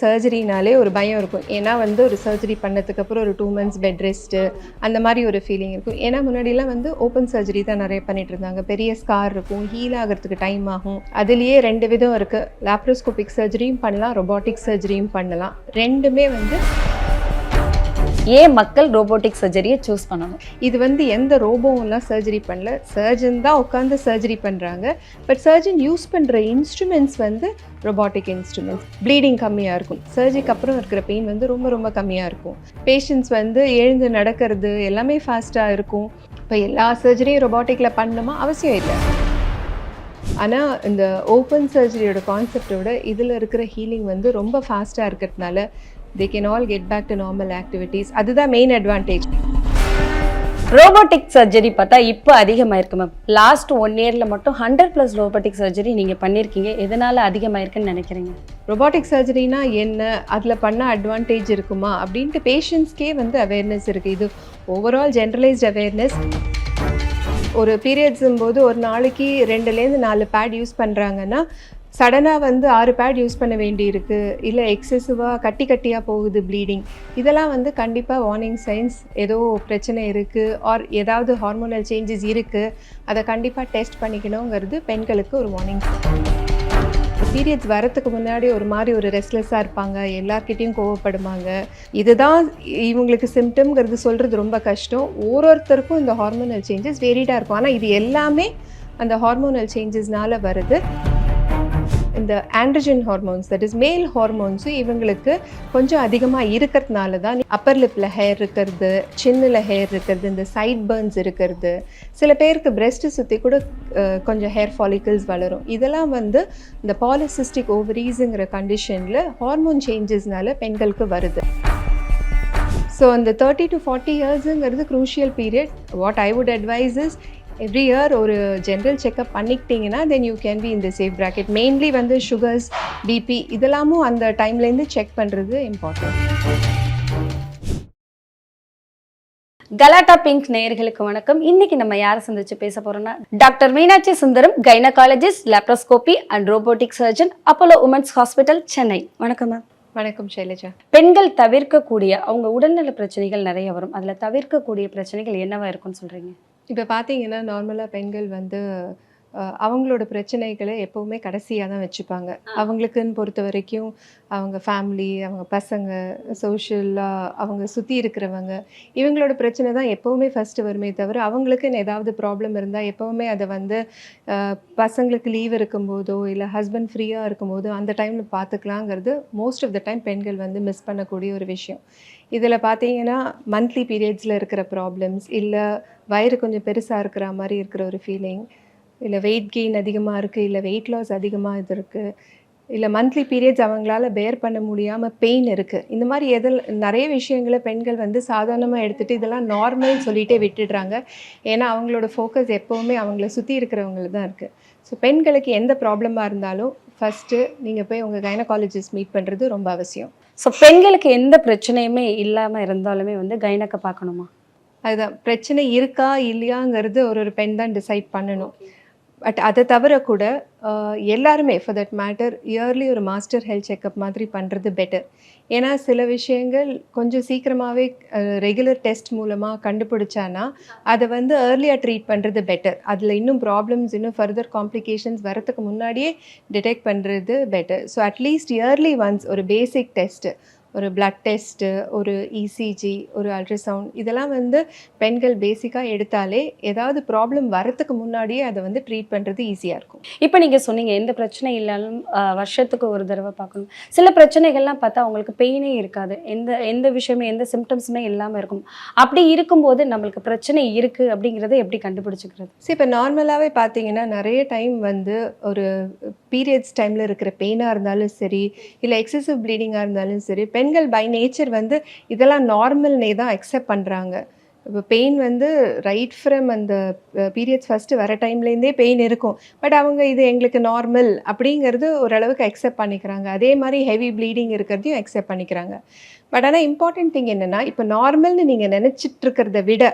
சர்ஜரினாலே ஒரு பயம் இருக்கும். ஏன்னா வந்து ஒரு சர்ஜரி பண்ணதுக்கப்புறம் ஒரு 2 மந்த்ஸ் பெட் ரெஸ்ட்டு அந்த மாதிரி ஒரு ஃபீலிங் இருக்கும். ஏன்னா முன்னாடிலாம் வந்து ஓப்பன் சர்ஜரி தான் நிறைய பண்ணிட்டு இருந்தாங்க. பெரிய ஸ்கார் இருக்கும், ஹீல் ஆகிறதுக்கு டைம் ஆகும். அதுலேயே 2 விதம் இருக்குது. லாப்ரோஸ்கோபிக் சர்ஜரியும் பண்ணலாம், ரொபாட்டிக் சர்ஜரியும் பண்ணலாம். ரெண்டுமே வந்து ஏன் மக்கள் ரோபோட்டிக் சர்ஜரியை சூஸ் பண்ணணும்? இது வந்து எந்த ரோபோவெல்லாம் சர்ஜரி பண்ணல, சர்ஜன் தான் உட்காந்து சர்ஜரி பண்ணுறாங்க. பட் சர்ஜன் யூஸ் பண்ணுற இன்ஸ்ட்ருமெண்ட்ஸ் வந்து ரொபாட்டிக் இன்ஸ்ட்ருமெண்ட்ஸ். ப்ளீடிங் கம்மியாக இருக்கும், சர்ஜரிக்கு அப்புறம் இருக்கிற பெயின் வந்து ரொம்ப ரொம்ப கம்மியாக இருக்கும். பேஷண்ட்ஸ் வந்து எழுந்து நடக்கிறது எல்லாமே ஃபாஸ்ட்டாக இருக்கும். இப்போ எல்லா சர்ஜரியும் ரொபாட்டிக்கில் பண்ணணுமா அவசியம் இல்லை. ஆனால் இந்த ஓப்பன் சர்ஜரியோட கான்செப்டோட இதில் இருக்கிற ஹீலிங் வந்து ரொம்ப ஃபாஸ்ட்டாக இருக்கிறதுனால they can all get back to normal activities. அதுதான் மெயின் அட்வான்டேஜ். ரோபோட்டிக் சர்ஜரி பார்த்தா இப்போ அதிகமாயிருக்கு மேம். லாஸ்ட் 1 இயரில் மட்டும் 100+ ரோபோட்டிக் சர்ஜரி நீங்கள் பண்ணியிருக்கீங்க. எதனால் அதிகமாயிருக்குன்னு நினைக்கிறீங்க? ரொபாட்டிக் சர்ஜரினா என்ன, அதில் பண்ணால் அட்வான்டேஜ் இருக்குமா அப்படின்ட்டு பேஷண்ட்ஸ்க்கே வந்து அவேர்னஸ் இருக்குது. இது ஓவரால் ஜென்ரலைஸ்ட் அவேர்னஸ். ஒரு பீரியட்ஸும் போது ஒரு நாளைக்கு 2லேருந்து 4 பேட் யூஸ் பண்ணுறாங்கன்னா சடனாக வந்து 6 பேட் யூஸ் பண்ண வேண்டியிருக்கு, இல்லை எக்ஸசிவாக கட்டியாக போகுது ப்ளீடிங், இதெல்லாம் வந்து கண்டிப்பாக வார்னிங் சைன்ஸ் ஏதோ பிரச்சனை இருக்குது ஆர் ஏதாவது ஹார்மோனல் சேஞ்சஸ் இருக்குது. அதை கண்டிப்பாக டெஸ்ட் பண்ணிக்கணுங்கிறது பெண்களுக்கு ஒரு வார்னிங். பீரியட்ஸ் வரத்துக்கு முன்னாடி ஒரு மாதிரி ஒரு ரெஸ்ட்லெஸ்ஸாக இருப்பாங்க, எல்லார்கிட்டையும் கோவப்படுவாங்க. இதுதான் இவங்களுக்கு சிம்டம்ங்கிறது சொல்கிறது ரொம்ப கஷ்டம். ஒருத்தருக்கும் இந்த ஹார்மோனல் சேஞ்சஸ் வேரிடாக இருக்கும். ஆனால் இது எல்லாமே அந்த ஹார்மோனல் சேஞ்சஸ்னால வருது. இந்த ஆண்ட்ரோஜன் ஹார்மோன்ஸ், தட் இஸ் மேல் ஹார்மோன்ஸும் இவங்களுக்கு கொஞ்சம் அதிகமாக இருக்கிறதுனால தான் அப்பர் லிப்பில் ஹேர் இருக்கிறது, சின்னில் ஹேர் இருக்கிறது, இந்த சைட் பர்ன்ஸ் இருக்கிறது, சில பேருக்கு பிரெஸ்ட்டு சுற்றி கூட கொஞ்சம் ஹேர் ஃபாலிக்கல்ஸ் வளரும். இதெல்லாம் வந்து இந்த பாலிசிஸ்டிக் ஓவரீஸுங்கிற கண்டிஷனில் ஹார்மோன் சேஞ்சஸ்னால பெண்களுக்கு வருது. ஸோ இந்த 30 to 40 இயர்ஸுங்கிறது crucial period. What I would advise is every year ஒரு ஜென்ரல் செக்அப் பண்ணிக்கிட்டிங்கன்னா then you can be in the safe bracket. Mainly வந்து சுகர்ஸ், பிபி இதெல்லாமும் அந்த டைம்லேருந்து செக் பண்ணுறது இம்பார்ட்டன்ட். கலாட்டா பிங்க் நேயர்களுக்கு வணக்கம். இன்னைக்கு நம்ம யாரை சந்திச்சு பேச போறோம்னா doctor Meenakshi Sundaram, gynaecologist, laparoscopy and robotic surgeon, Apollo women's hospital, Chennai. வணக்கம் மேம். வணக்கம் ஷைலஜா. பெண்கள் தவிர்க்கக்கூடிய அவங்க உடல்நல பிரச்சனைகள் நிறைய வரும், அதில் தவிர்க்கக்கூடிய பிரச்சனைகள் என்னவா இருக்குன்னு சொல்றீங்க? இப்போ பார்த்தீங்கன்னா நார்மலாக பெண்கள் வந்து அவங்களோட பிரச்சனைகளை எப்போவுமே கடைசியாக தான் வச்சுப்பாங்க. அவங்களுக்குன்னு பொறுத்த வரைக்கும் அவங்க ஃபேமிலி, அவங்க பசங்க, சோஷியலாக அவங்க சுற்றி இருக்கிறவங்க, இவங்களோட பிரச்சனை தான் எப்போவுமே ஃபஸ்ட்டு வருமே தவிர அவங்களுக்குன்னு ஏதாவது ப்ராப்ளம் இருந்தால் எப்போவுமே அதை வந்து பசங்களுக்கு லீவ் இருக்கும்போதோ இல்லை ஹஸ்பண்ட் ஃப்ரீயாக இருக்கும்போதோ அந்த டைமில் பார்த்துக்கலாங்கிறது மோஸ்ட் ஆஃப் த டைம் பெண்கள் வந்து மிஸ் பண்ணக்கூடிய ஒரு விஷயம். இதில் பார்த்தீங்கன்னா மந்த்லி பீரியட்ஸில் இருக்கிற ப்ராப்ளம்ஸ், இல்லை வயிறு கொஞ்சம் பெருசாக இருக்கிற மாதிரி இருக்கிற ஒரு ஃபீலிங், இல்லை வெயிட் கெயின் அதிகமாக இருக்குது, இல்லை வெயிட் லாஸ் அதிகமாக இது இருக்குது, இல்லை மந்த்லி பீரியட்ஸ் அவங்களால பேர் பண்ண முடியாமல் பெயின் இருக்குது. இந்த மாதிரி நிறைய விஷயங்களை பெண்கள் வந்து சாதாரணமாக எடுத்துகிட்டு இதெல்லாம் நார்மல்னு சொல்லிகிட்டே விட்டுடுறாங்க. ஏன்னா அவங்களோட ஃபோக்கஸ் எப்போவுமே அவங்கள சுற்றி இருக்கிறவங்கள தான் இருக்குது. ஸோ பெண்களுக்கு எந்த ப்ராப்ளமாக இருந்தாலும் ஃபஸ்ட்டு நீங்கள் போய் உங்கள் கைனகாலஜிஸ்ட் மீட் பண்ணுறது ரொம்ப அவசியம். ஸோ பெண்களுக்கு எந்த பிரச்சனையுமே இல்லாமல் இருந்தாலுமே வந்து கைனக்கை பார்க்கணுமா? அதுதான், பிரச்சனை இருக்கா இல்லையாங்கிறது ஒரு பெண் தான் டிசைட் பண்ணணும். பட் அதை தவிர கூட எல்லாருமே ஃபார் தட் மேட்டர் இயர்லி ஒரு மாஸ்டர் ஹெல்த் செக்கப் மாதிரி பண்ணுறது பெட்டர். ஏன்னா சில விஷயங்கள் கொஞ்சம் சீக்கிரமாகவே ரெகுலர் டெஸ்ட் மூலமாக கண்டுபிடிச்சானா அதை வந்து ஏர்லியாக ட்ரீட் பண்ணுறது பெட்டர். அதில் இன்னும் ப்ராப்ளம்ஸ், இன்னும் ஃபர்தர் காம்ப்ளிகேஷன்ஸ் வரத்துக்கு முன்னாடியே டிடெக்ட் பண்ணுறது better. So at least early once ஒரு பேசிக் டெஸ்ட்டு, ஒரு பிளட் டெஸ்ட்டு, ஒரு இசிஜி, ஒரு அல்ட்ராசவுண்ட், இதெல்லாம் வந்து பெண்கள் பேசிக்காக எடுத்தாலே ஏதாவது ப்ராப்ளம் வரத்துக்கு முன்னாடியே அதை வந்து ட்ரீட் பண்ணுறது ஈஸியாக இருக்கும். இப்போ நீங்கள் சொன்னீங்க எந்த பிரச்சனை இல்லாலும் வருஷத்துக்கு ஒரு தடவை பார்க்கணும். சில பிரச்சனைகள்லாம் பார்த்தா அவங்களுக்கு பெயினே இருக்காது, எந்த விஷயமே எந்த சிம்டம்ஸுமே இல்லாமல் இருக்கும். அப்படி இருக்கும்போது நம்மளுக்கு பிரச்சனை இருக்குது அப்படிங்கிறத எப்படி கண்டுபிடிச்சிக்கிறது? சரி, இப்போ நார்மலாகவே பார்த்தீங்கன்னா நிறைய டைம் வந்து ஒரு பீரியட்ஸ் டைமில் இருக்கிற பெயினாக இருந்தாலும் சரி, இல்லை எக்ஸசிவ் ப்ளீடிங்காக இருந்தாலும் சரி, பெண்கள் பை நேச்சர் வந்து இதெல்லாம் நார்மல்னே தான் அக்செப்ட் பண்ணுறாங்க. இப்போ பெயின் வந்து ரைட் ஃப்ரம் அந்த பீரியட்ஸ் ஃபஸ்ட்டு வர டைம்லேருந்தே பெயின் இருக்கும். பட் அவங்க இது எங்களுக்கு நார்மல் அப்படிங்கிறது ஓரளவுக்கு அக்செப்ட் பண்ணிக்கிறாங்க. அதே மாதிரி ஹெவி ப்ளீடிங் இருக்கிறதையும் அக்செப்ட் பண்ணிக்கிறாங்க. பட் ஆனால் இம்பார்ட்டன்ட் திங் என்னென்னா, இப்போ நார்மல்னு நீங்கள் நினச்சிட்டு இருக்கிறத விட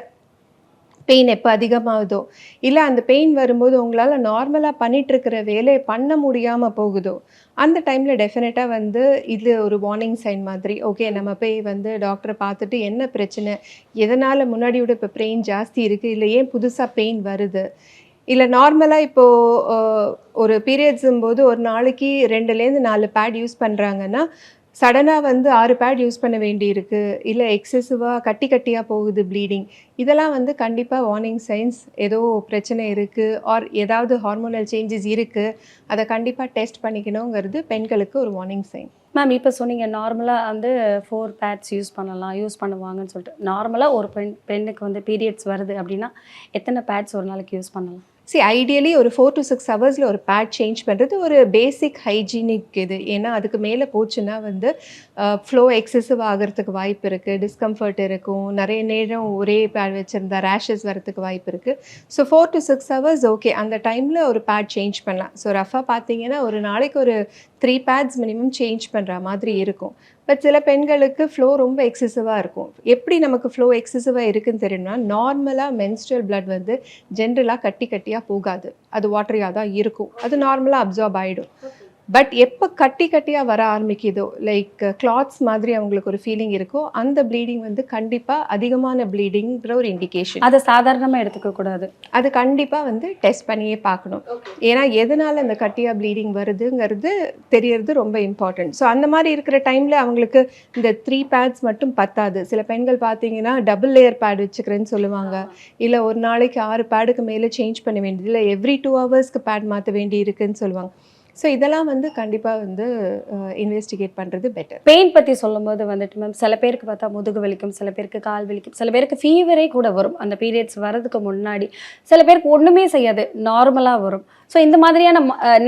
பெயின் எப்போ அதிகமாகுதோ, இல்லை அந்த பெயின் வரும்போது உங்களால் நார்மலாக பண்ணிகிட்ருக்கிற வேலையை பண்ண முடியாமல் போகுதோ, அந்த டைமில் டெஃபினட்டாக வந்து இது ஒரு வார்னிங் சைன் மாதிரி. ஓகே, நம்ம போய் வந்து டாக்டரை பார்த்துட்டு என்ன பிரச்சனை, எதனால் முன்னாடி விட இப்போ பெயின் ஜாஸ்தி இருக்குது, இல்லை ஏன் புதுசாக பெயின் வருது, இல்லை நார்மலாக இப்போது ஒரு பீரியட்ஸும்போது ஒரு நாளைக்கு 2லேருந்து 4 பேட் யூஸ் பண்ணுறாங்கன்னா, சடனாக வந்து 6 பேட் யூஸ் பண்ண வேண்டியிருக்கு, இல்லை எக்ஸசிவாக கட்டியாக போகுது ப்ளீடிங், இதெல்லாம் வந்து கண்டிப்பாக வார்னிங் சைன்ஸ். ஏதோ பிரச்சனை இருக்குது ஆர் ஏதாவது ஹார்மோனல் சேஞ்சஸ் இருக்குது, அதை கண்டிப்பாக டெஸ்ட் பண்ணிக்கணுங்கிறது பெண்களுக்கு ஒரு வார்னிங் சைன். மேம் இப்போ சொன்னீங்க நார்மலாக வந்து 4 பேட்ஸ் யூஸ் பண்ணலாம், யூஸ் பண்ணுவாங்கன்னு சொல்லிட்டு. நார்மலாக ஒரு பெண்ணுக்கு வந்து பீரியட்ஸ் வருது அப்படின்னா எத்தனை பேட்ஸ் ஒரு நாளைக்கு யூஸ் பண்ணலாம்? ஐடியலி ஒரு 4 to 6 ஹவர்ஸில் ஒரு பேட் சேஞ்ச் பண்ணுறது ஒரு பேசிக் ஹைஜீனிக் இது. ஏன்னா அதுக்கு மேலே போச்சுன்னா வந்து ஃப்ளோ எக்ஸசிவ் ஆகிறதுக்கு வாய்ப்பு இருக்குது, டிஸ்கம்ஃபர்ட் இருக்கும், நிறைய நேரம் ஒரே பேட் வச்சுருந்தா ரேஷஸ் வரதுக்கு வாய்ப்பு இருக்குது. ஸோ 4 to 6 ஹவர்ஸ் ஓகே, அந்த டைமில் ஒரு பேட் சேஞ்ச் பண்ணலாம். ஸோ ரஃபாக பார்த்தீங்கன்னா ஒரு நாளைக்கு ஒரு 3 பேட்ஸ் மினிமம் சேஞ்ச் பண்ணுற மாதிரி இருக்கும். பட் சில பெண்களுக்கு ஃப்ளோ ரொம்ப எக்ஸசிவாக இருக்கும். எப்படி நமக்கு ஃப்ளோ எக்ஸசிவாக இருக்குதுன்னு தெரியும்னா, நார்மலாக மென்ஸ்ட்ரல் பிளட் வந்து ஜென்ரலாக கட்டியாக போகாது, அது வாட்டரியாக தான் இருக்கும், அது நார்மலாக அப்சார்ப் ஆகிடும். பட் எப்போ கட்டியாக வர ஆரம்பிக்குதோ, லைக் கிளாத்ஸ் மாதிரி அவங்களுக்கு ஒரு ஃபீலிங் இருக்கோ, அந்த ப்ளீடிங் வந்து கண்டிப்பாக அதிகமான ப்ளீடிங்கிற ஒரு இண்டிகேஷன். அதை சாதாரணமாக எடுத்துக்கக்கூடாது, அது கண்டிப்பாக வந்து டெஸ்ட் பண்ணியே பார்க்கணும். ஏன்னா எதனால் அந்த கட்டியாக ப்ளீடிங் வருதுங்கிறது தெரியறது ரொம்ப இம்பார்ட்டன்ட். ஸோ அந்த மாதிரி இருக்கிற டைமில் அவங்களுக்கு இந்த 3 பேட்ஸ் மட்டும் பத்தாது. சில பெண்கள் பார்த்தீங்கன்னா டபுள் லேயர் பேட் வச்சுக்கிறேன்னு சொல்லுவாங்க, இல்லை ஒரு நாளைக்கு 6 பேடுக்கு மேலே சேஞ்ச் பண்ண வேண்டியது, இல்லை எவ்ரி 2 ஹவர்ஸ்க்கு பேட் மாற்ற வேண்டி இருக்குன்னு சொல்லுவாங்க. ஸோ இதெல்லாம் வந்து கண்டிப்பாக வந்து இன்வெஸ்டிகேட் பண்ணுறது பெட்டர். பெயின் பற்றி சொல்லும்போது வந்துட்டு மேம், சில பேருக்கு பார்த்தா முதுகு வலிக்கும், சில பேருக்கு கால் வலிக்கும், சில பேருக்கு ஃபீவரே கூட வரும் அந்த பீரியட்ஸ் வரதுக்கு முன்னாடி, சில பேருக்கு ஒன்றுமே செய்யாது, நார்மலாக வரும். ஸோ இந்த மாதிரியான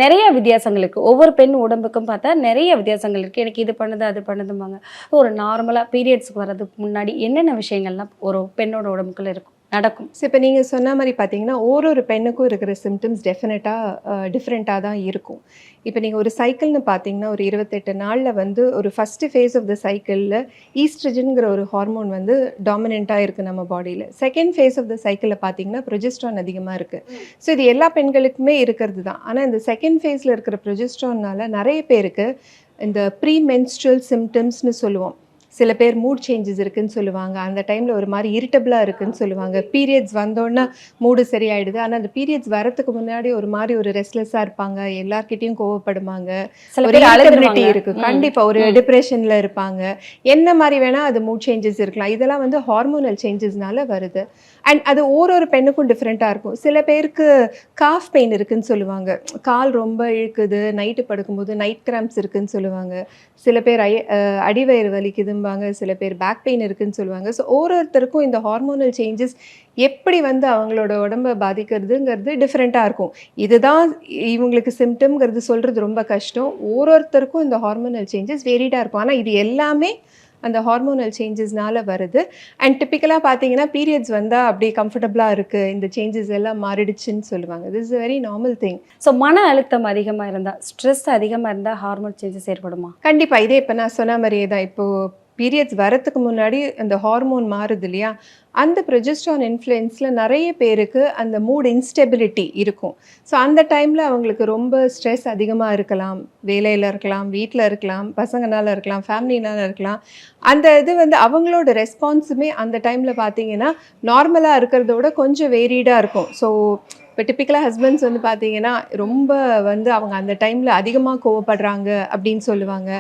நிறைய வித்தியாசங்கள் இருக்குது. ஒவ்வொரு பெண் உடம்புக்கும் பார்த்தா நிறைய வித்தியாசங்கள் இருக்குது. எனக்கு இது பண்ணுது அது பண்ணுதும்பாங்க. ஒரு நார்மலாக பீரியட்ஸுக்கு வர்றதுக்கு முன்னாடி என்னென்ன விஷயங்கள்லாம் ஒரு பெண்ணோட உடம்புக்குள்ள இருக்கும் நடக்கும்? ஸோ இப்போ நீங்கள் சொன்ன மாதிரி பார்த்தீங்கன்னா ஒரு பெண்ணுக்கும் இருக்கிற சிம்டம்ஸ் டிஃப்ரெண்ட்டாக தான் இருக்கும். இப்போ நீங்கள் ஒரு சைக்கிள்னு பார்த்தீங்கன்னா ஒரு 28 நாளில் வந்து ஒரு ஃபஸ்ட்டு ஃபேஸ் ஆஃப் த சைக்கிளில் ஈஸ்ட்ரஜன்கிற ஒரு ஹார்மோன் வந்து டாமினண்ட்டாக இருக்குது நம்ம பாடியில். செகண்ட் ஃபேஸ் ஆஃப் த சைக்கிளில் பார்த்தீங்கன்னா ப்ரொஜெஸ்ட்ரான் அதிகமாக இருக்குது. ஸோ இது எல்லா பெண்களுக்குமே இருக்கிறது தான். ஆனால் இந்த செகண்ட் ஃபேஸில் இருக்கிற ப்ரொஜெஸ்ட்ரான்னால நிறைய பேருக்கு இந்த ப்ரீ மென்ஸ்ட்ரல் சிம்டம்ஸ்னு சொல்லுவோம். சில பேர் மூட் சேஞ்சஸ் இருக்குதுன்னு சொல்லுவாங்க, அந்த டைமில் ஒரு மாதிரி இரிட்டபிளாக இருக்குதுன்னு சொல்லுவாங்க. பீரியட்ஸ் வந்தோன்னா மூடு சரியாயிடுது, ஆனால் அந்த பீரியட்ஸ் வரத்துக்கு முன்னாடி ஒரு மாதிரி ஒரு ரெஸ்ட்லெஸ்ஸாக இருப்பாங்க, எல்லார்கிட்டையும் கோவப்படுவாங்க, ஒரு இரிட்டபிலிட்டி இருக்குது, கண்டிப்பாக ஒரு டிப்ரெஷனில் இருப்பாங்க, என்ன மாதிரி வேணால் அது மூட் சேஞ்சஸ் இருக்கலாம். இதெல்லாம் வந்து ஹார்மோனல் சேஞ்சஸ்னால வருது. அண்ட் அது ஒரு பெண்ணுக்கும் டிஃப்ரெண்ட்டாக இருக்கும். சில பேருக்கு காஃப் பெயின் இருக்குதுன்னு சொல்லுவாங்க, கால் ரொம்ப இழுக்குது, நைட்டு படுக்கும்போது நைட் கிராம்ப்ஸ் இருக்குதுன்னு சொல்லுவாங்க. சில பேர் அடிவயிறு வலிக்குதும்பாங்க, சில பேர் பேக் பெயின் இருக்குதுன்னு சொல்லுவாங்க. ஸோ ஒருத்தருக்கும் இந்த ஹார்மோனல் சேஞ்சஸ் எப்படி வந்து அவங்களோட உடம்பை பாதிக்கிறதுங்கிறது டிஃப்ரெண்ட்டாக இருக்கும். இதுதான் இவங்களுக்கு சிம்டம்ங்கிறது சொல்கிறது ரொம்ப கஷ்டம். ஒருத்தருக்கும் இந்த ஹார்மோனல் சேஞ்சஸ் வேரிடாக இருக்கும். ஆனால் இது எல்லாமே அந்த ஹார்மோனல் சேஞ்சஸ்னால வருது. அண்ட் டிப்பிக்கலாக பார்த்தீங்கன்னா பீரியட்ஸ் வந்தால் அப்படியே கம்ஃபர்டபுளாக இருக்குது, இந்த சேஞ்சஸ் எல்லாம் மாறிடுச்சுன்னு சொல்லுவாங்க. This is very normal thing. So மன அழுத்தம் அதிகமாக இருந்தால், ஸ்ட்ரெஸ் அதிகமாக இருந்தால் ஹார்மோன் சேஞ்சஸ் ஏற்படுமா? கண்டிப்பாக. இதே இப்போ நான் சொன்ன மாதிரியே தான், இப்போது பீரியட்ஸ் வரத்துக்கு முன்னாடி அந்த ஹார்மோன் மாறுது இல்லையா, அந்த ப்ரொஜெஸ்ட்ரான் இன்ஃப்ளூயன்ஸில் நிறைய பேருக்கு அந்த மூட் இன்ஸ்டெபிலிட்டி இருக்கும். ஸோ அந்த டைமில் அவங்களுக்கு ரொம்ப ஸ்ட்ரெஸ் அதிகமாக இருக்கலாம், வேலையில் இருக்கலாம், வீட்டில் இருக்கலாம், பசங்கனால இருக்கலாம், ஃபேமிலினால இருக்கலாம். அந்த இது வந்து அவங்களோட ரெஸ்பான்ஸுமே அந்த டைமில் பார்த்தீங்கன்னா நார்மலாக இருக்கிறதோட கொஞ்சம் வேரிடாக இருக்கும். ஸோ இப்போ டிப்பிக்கலாக ஹஸ்பண்ட்ஸ் வந்து பார்த்தீங்கன்னா ரொம்ப வந்து அவங்க அந்த டைமில் அதிகமாக கோவப்படுறாங்க அப்படின்னு சொல்லுவாங்க,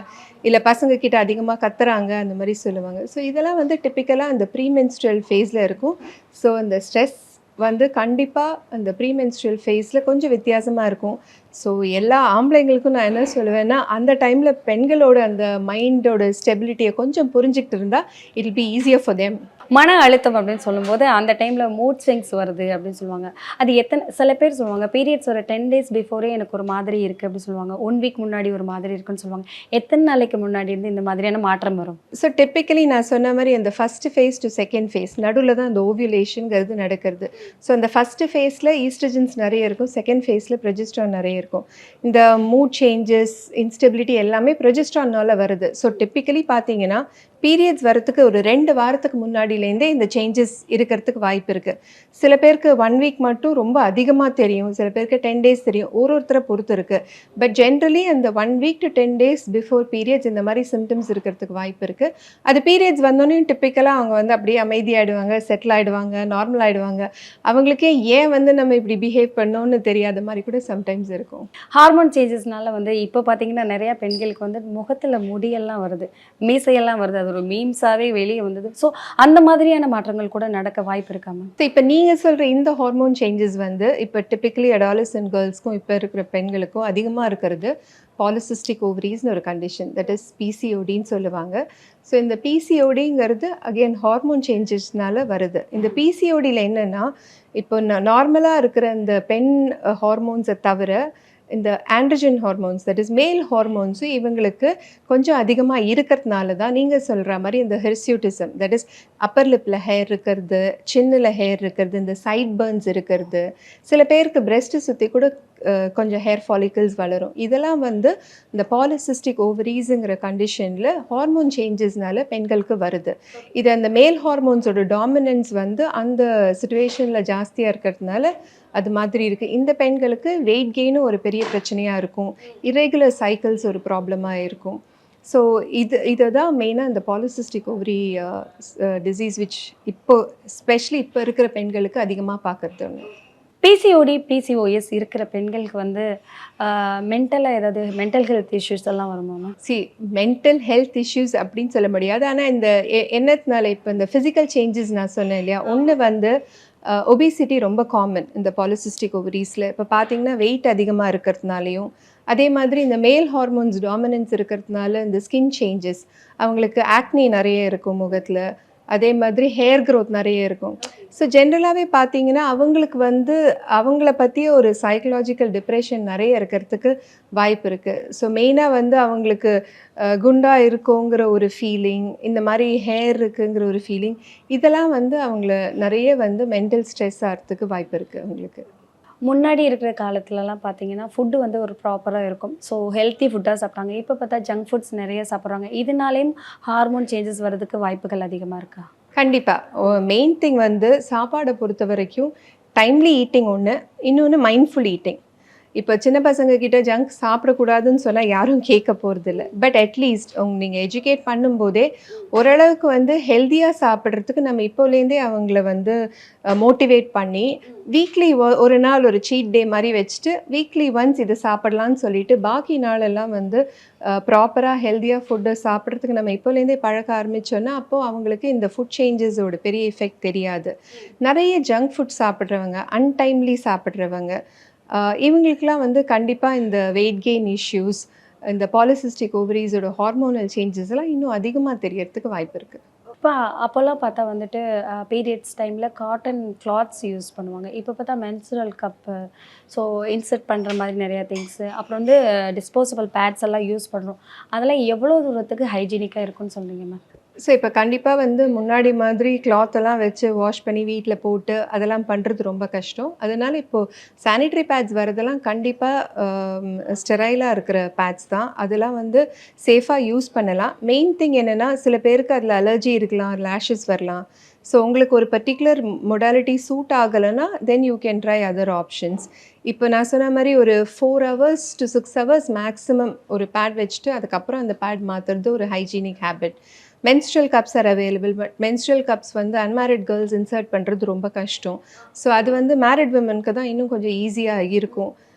இல்லை பசங்கக்கிட்ட அதிகமாக கத்துறாங்க அந்த மாதிரி சொல்லுவாங்க. ஸோ இதெல்லாம் வந்து டிப்பிக்கலாக அந்த ப்ரீமென்ஸ்ட்ரல் ஃபேஸில் இருக்கும். ஸோ அந்த ஸ்ட்ரெஸ் வந்து கண்டிப்பாக அந்த ப்ரீமென்ஸ்ட்ரல் ஃபேஸில் கொஞ்சம் வித்தியாசமாக இருக்கும். ஸோ எல்லா ஆம்பளைங்களுக்கும் நான் என்ன சொல்லுவேன்னா, அந்த டைமில் பெண்களோட அந்த மைண்டோட ஸ்டெபிலிட்டியை கொஞ்சம் புரிஞ்சுக்கிட்டு இருந்தால் it will be easier for them. மன அழுத்தம் அப்படின்னு சொல்லும்போது அந்த டைமில் மூட் ஸ்விங்ஸ் வருது அப்படின்னு சொல்லுவாங்க. அது சில பேர் சொல்லுவாங்க பீரியட்ஸ் ஒரு 10 days பிஃபோரே எனக்கு ஒரு மாதிரி இருக்குது அப்படின்னு சொல்லுவாங்க, 1 week முன்னாடி ஒரு மாதிரி இருக்குன்னு சொல்லுவாங்க. எத்தனை நாளைக்கு முன்னாடி இருந்து இந்த மாதிரியான மாற்றம் வரும்? ஸோ டிப்பிக்கலி நான் சொன்ன மாதிரி அந்த first phase to second phase நடுவில் தான் அந்த ஓவியுலேஷனுங்கிறது நடக்கிறது. ஸோ அந்த ஃபஸ்ட்டு ஃபேஸில் ஈஸ்ட்ரஜன்ஸ் நிறைய இருக்கும், செகண்ட் ஃபேஸில் ப்ரொஜெஸ்ட்ரான் நிறைய இருக்கும். இந்த மூட் சேஞ்சஸ், இன்ஸ்டெபிலிட்டி எல்லாமே ப்ரொஜெஸ்ட்ரான்னால வருது. ஸோ டிப்பிக்கலி பார்த்தீங்கன்னா பீரியட்ஸ் வரத்துக்கு ஒரு 2 வாரத்துக்கு முன்னாடியில் பிசிஓடிலேருந்தே இந்த சேஞ்சஸ் இருக்கிறதுக்கு வாய்ப்பு இருக்குது. சில பேருக்கு 1 வீக் மட்டும் ரொம்ப அதிகமாக தெரியும், சில பேருக்கு 10 டேஸ் தெரியும், ஒருத்தரை பொறுத்து இருக்குது. பட் ஜென்ரலி அந்த 1 week to 10 days before periods இந்த மாதிரி சிம்டம்ஸ் இருக்கிறதுக்கு வாய்ப்பு இருக்குது. அது பீரியட்ஸ் வந்தோடனே டிப்பிக்கலாக அவங்க வந்து அப்படியே அமைதியாகிடுவாங்க, செட்டில் ஆகிடுவாங்க, நார்மல் ஆகிடுவாங்க. அவங்களுக்கே ஏன் வந்து நம்ம இப்படி பிஹேவ் பண்ணோன்னு தெரியாத மாதிரி கூட சம்டைம்ஸ் இருக்கும். ஹார்மோன் சேஞ்சஸ்னால வந்து இப்போ பார்த்தீங்கன்னா நிறைய பெண்களுக்கு வந்து முகத்தில் முடியெல்லாம் வருது, மீசையெல்லாம் வருது, அது ஒரு மீம்ஸாகவே வெளியே வந்தது. ஸோ அந்த மாதிரியான மாற்றங்கள் கூட நடக்க வாய்ப்பு இருக்காம? ஸோ இப்போ நீங்கள் சொல்கிற இந்த ஹார்மோன் சேஞ்சஸ் வந்து இப்போ டிப்பிக்கலி அடாலசன்ட் கேர்ள்ஸ்க்கும் இப்போ இருக்கிற பெண்களுக்கும் அதிகமாக இருக்கிறது பாலிசிஸ்டிக் ஓவரிஸ்னு ஒரு கண்டிஷன், தட் இஸ் பிசிஓடின்னு சொல்லுவாங்க. ஸோ இந்த பிசிஓடிங்கிறது அகெயின் ஹார்மோன் சேஞ்சஸ்னால வருது. இந்த பிசிஓடியில் என்னென்னா, இப்போ நார்மலாக இருக்கிற இந்த பெண் ஹார்மோன்ஸை தவிர இந்த ஆண்ட்ரஜன் ஹார்மோன்ஸ், தட் இஸ் மேல் ஹார்மோன்ஸும் இவங்களுக்கு கொஞ்சம் அதிகமாக இருக்கிறதுனால தான் நீங்கள் சொல்கிற மாதிரி இந்த ஹிர்சியூட்டிசம், தட் இஸ் அப்பர் லிப்பில் ஹேர் இருக்கிறது, சின்னில் ஹேர் இருக்கிறது, இந்த சைட் பர்ன்ஸ் இருக்கிறது, சில பேருக்கு பிரெஸ்ட்டு சுற்றி கூட கொஞ்சம் ஹேர் ஃபாலிக்கல்ஸ் வளரும். இதெல்லாம் வந்து இந்த பாலிசிஸ்டிக் ஓவரீஸுங்கிற கண்டிஷனில் ஹார்மோன் சேஞ்சஸ்னால பெண்களுக்கு வருது. இது அந்த மேல் ஹார்மோன்ஸோட டாமினன்ஸ் வந்து அந்த சுச்சுவேஷனில் ஜாஸ்தியாக இருக்கிறதுனால அது மாதிரி இருக்குது. இந்த பெண்களுக்கு வெயிட் கெயினும் ஒரு பெரிய பிரச்சனையாக இருக்கும், இரெகுலர் சைக்கிள்ஸ் ஒரு ப்ராப்ளமாக இருக்கும். ஸோ இதை தான் மெயினாக இந்த பாலிசிஸ்டிக் ஓவரி டிசீஸ் விச் இப்போ ஸ்பெஷலி இப்போ இருக்கிற பெண்களுக்கு அதிகமாக பார்க்கறது ஒன்று. பிசிஓடி பிசிஓஎஸ் இருக்கிற பெண்களுக்கு வந்து மென்டலாக ஏதாவது மென்டல் ஹெல்த் இஷ்யூஸ் எல்லாம் வருமாமா? மென்டல் ஹெல்த் இஷ்யூஸ் அப்படின்னு சொல்ல முடியாது. ஆனால் இந்த என்னத்தினால இப்போ இந்த ஃபிசிக்கல் சேஞ்சஸ் நான் சொன்னேன் இல்லையா, ஒன்று வந்து ஒபிசிட்டி ரொம்ப காமன் இந்த பாலிசிஸ்டிக் ஓவரீஸில். இப்போ பார்த்தீங்கன்னா வெயிட் அதிகமாக இருக்கிறதுனாலையும், அதே மாதிரி இந்த மேல் ஹார்மோன்ஸ் டாமினன்ஸ் இருக்கிறதுனால இந்த ஸ்கின் சேஞ்சஸ், அவங்களுக்கு ஆக்னி நிறைய இருக்கும் முகத்தில், அதே மாதிரி ஹேர் க்ரோத் நிறைய இருக்கும். ஸோ ஜென்ரலாகவே பார்த்தீங்கன்னா அவங்களுக்கு வந்து அவங்கள பற்றிய ஒரு சைக்கலாஜிக்கல் டிப்ரெஷன் நிறைய இருக்கிறதுக்கு வாய்ப்பு இருக்குது. ஸோ மெயினாக வந்து அவங்களுக்கு குண்டாக இருக்கோங்கிற ஒரு ஃபீலிங், இந்த மாதிரி ஹேர் இருக்குங்கிற ஒரு ஃபீலிங், இதெல்லாம் வந்து அவங்கள நிறைய வந்து மென்டல் ஸ்ட்ரெஸ் ஆகிறதுக்கு வாய்ப்பு இருக்குது அவங்களுக்கு. முன்னாடி இருக்கிற காலத்துலலாம் பார்த்தீங்கன்னா ஃபுட்டு வந்து ஒரு ப்ராப்பராக இருக்கும், ஸோ ஹெல்த்தி ஃபுட்டாக சாப்பிட்டாங்க. இப்போ பார்த்தா ஜங்க் ஃபுட்ஸ் நிறைய சாப்பிட்றாங்க. இதனாலேயும் ஹார்மோன் சேஞ்சஸ் வர்றதுக்கு வாய்ப்புகள் அதிகமாக இருக்கா? கண்டிப்பாக. மெயின் திங் வந்து சாப்பாடை பொறுத்த வரைக்கும் டைம்லி ஈட்டிங் ஒன்று, இன்னொன்று மைண்ட்ஃபுல் ஈட்டிங். இப்போ சின்ன பசங்க கிட்ட ஜங்க் சாப்பிடக்கூடாதுன்னு சொன்னால் யாரும் கேட்க போகிறதில்ல. பட் அட்லீஸ்ட் நீங்கள் எஜுகேட் பண்ணும்போதே ஓரளவுக்கு வந்து ஹெல்த்தியாக சாப்பிட்றதுக்கு நம்ம இப்போலேருந்தே அவங்கள வந்து மோட்டிவேட் பண்ணி வீக்லி ஒரு நாள் ஒரு சீட் டே மாதிரி வச்சுட்டு வீக்லி ஒன்ஸ் இதை சாப்பிட்லான்னு சொல்லிட்டு பாக்கி நாளெல்லாம் வந்து ப்ராப்பராக ஹெல்த்தியாக ஃபுட்டை சாப்பிட்றதுக்கு நம்ம இப்போலேருந்தே பழக்க ஆரம்பித்தோன்னா அப்போது அவங்களுக்கு இந்த ஃபுட் சேஞ்சஸோட பெரிய எஃபெக்ட் தெரியாது. நிறைய ஜங்க் ஃபுட் சாப்பிட்றவங்க, அன்டைம்லி சாப்பிட்றவங்க, இவங்களுக்கெல்லாம் வந்து கண்டிப்பாக இந்த வெயிட் கெயின் இஷ்யூஸ், இந்த பாலிசிஸ்டிக் ஓவரீஸோட ஹார்மோனல் சேஞ்சஸ் எல்லாம் இன்னும் அதிகமாக தெரியறதுக்கு வாய்ப்பு இருக்குது. இப்போ அப்போல்லாம் பார்த்தா வந்துட்டு பீரியட்ஸ் டைமில் காட்டன் கிளாத்ஸ் யூஸ் பண்ணுவாங்க. இப்போ பார்த்தா மென்சுரல் கப்பு, ஸோ இன்சர்ட் பண்ணுற மாதிரி நிறையா திங்ஸு, அப்புறம் வந்து டிஸ்போசபிள் பேட்ஸ் எல்லாம் யூஸ் பண்ணுறோம். அதெல்லாம் எவ்வளோ தூரத்துக்கு ஹைஜீனிக்காக இருக்குன்னு சொல்கிறீங்க மேம்? ஸோ இப்போ கண்டிப்பாக வந்து முன்னாடி மாதிரி கிளாத்தெல்லாம் வச்சு வாஷ் பண்ணி வீட்டில் போட்டு அதெல்லாம் பண்ணுறது ரொம்ப கஷ்டம். அதனால் இப்போது சானிட்ரி பேட்ஸ் வரதெல்லாம் கண்டிப்பாக ஸ்டெரைலாக இருக்கிற பேட்ஸ் தான். அதெல்லாம் வந்து சேஃபாக யூஸ் பண்ணலாம். மெயின் திங் என்னென்னா, சில பேருக்கு அதில் அலர்ஜி இருக்கலாம், லேஷஸ் வரலாம். ஸோ உங்களுக்கு ஒரு பர்டிகுலர் மொடாலிட்டி சூட் ஆகலைன்னா தென் you can try other options. இப்போ நான் சொன்ன மாதிரி ஒரு 4 hours to 6 hours மேக்ஸிமம் ஒரு பேட் வச்சுட்டு அதுக்கப்புறம் அந்த பேட் மாற்றுறது ஒரு hygienic habit. menstrual cups are available, but menstrual cups வந்து unmarried girls insert பண்ணுறது ரொம்ப கஷ்டம். ஸோ அது வந்து மேரிட் விமனுக்கு தான் இன்னும் கொஞ்சம் ஈஸியாக இருக்கும்.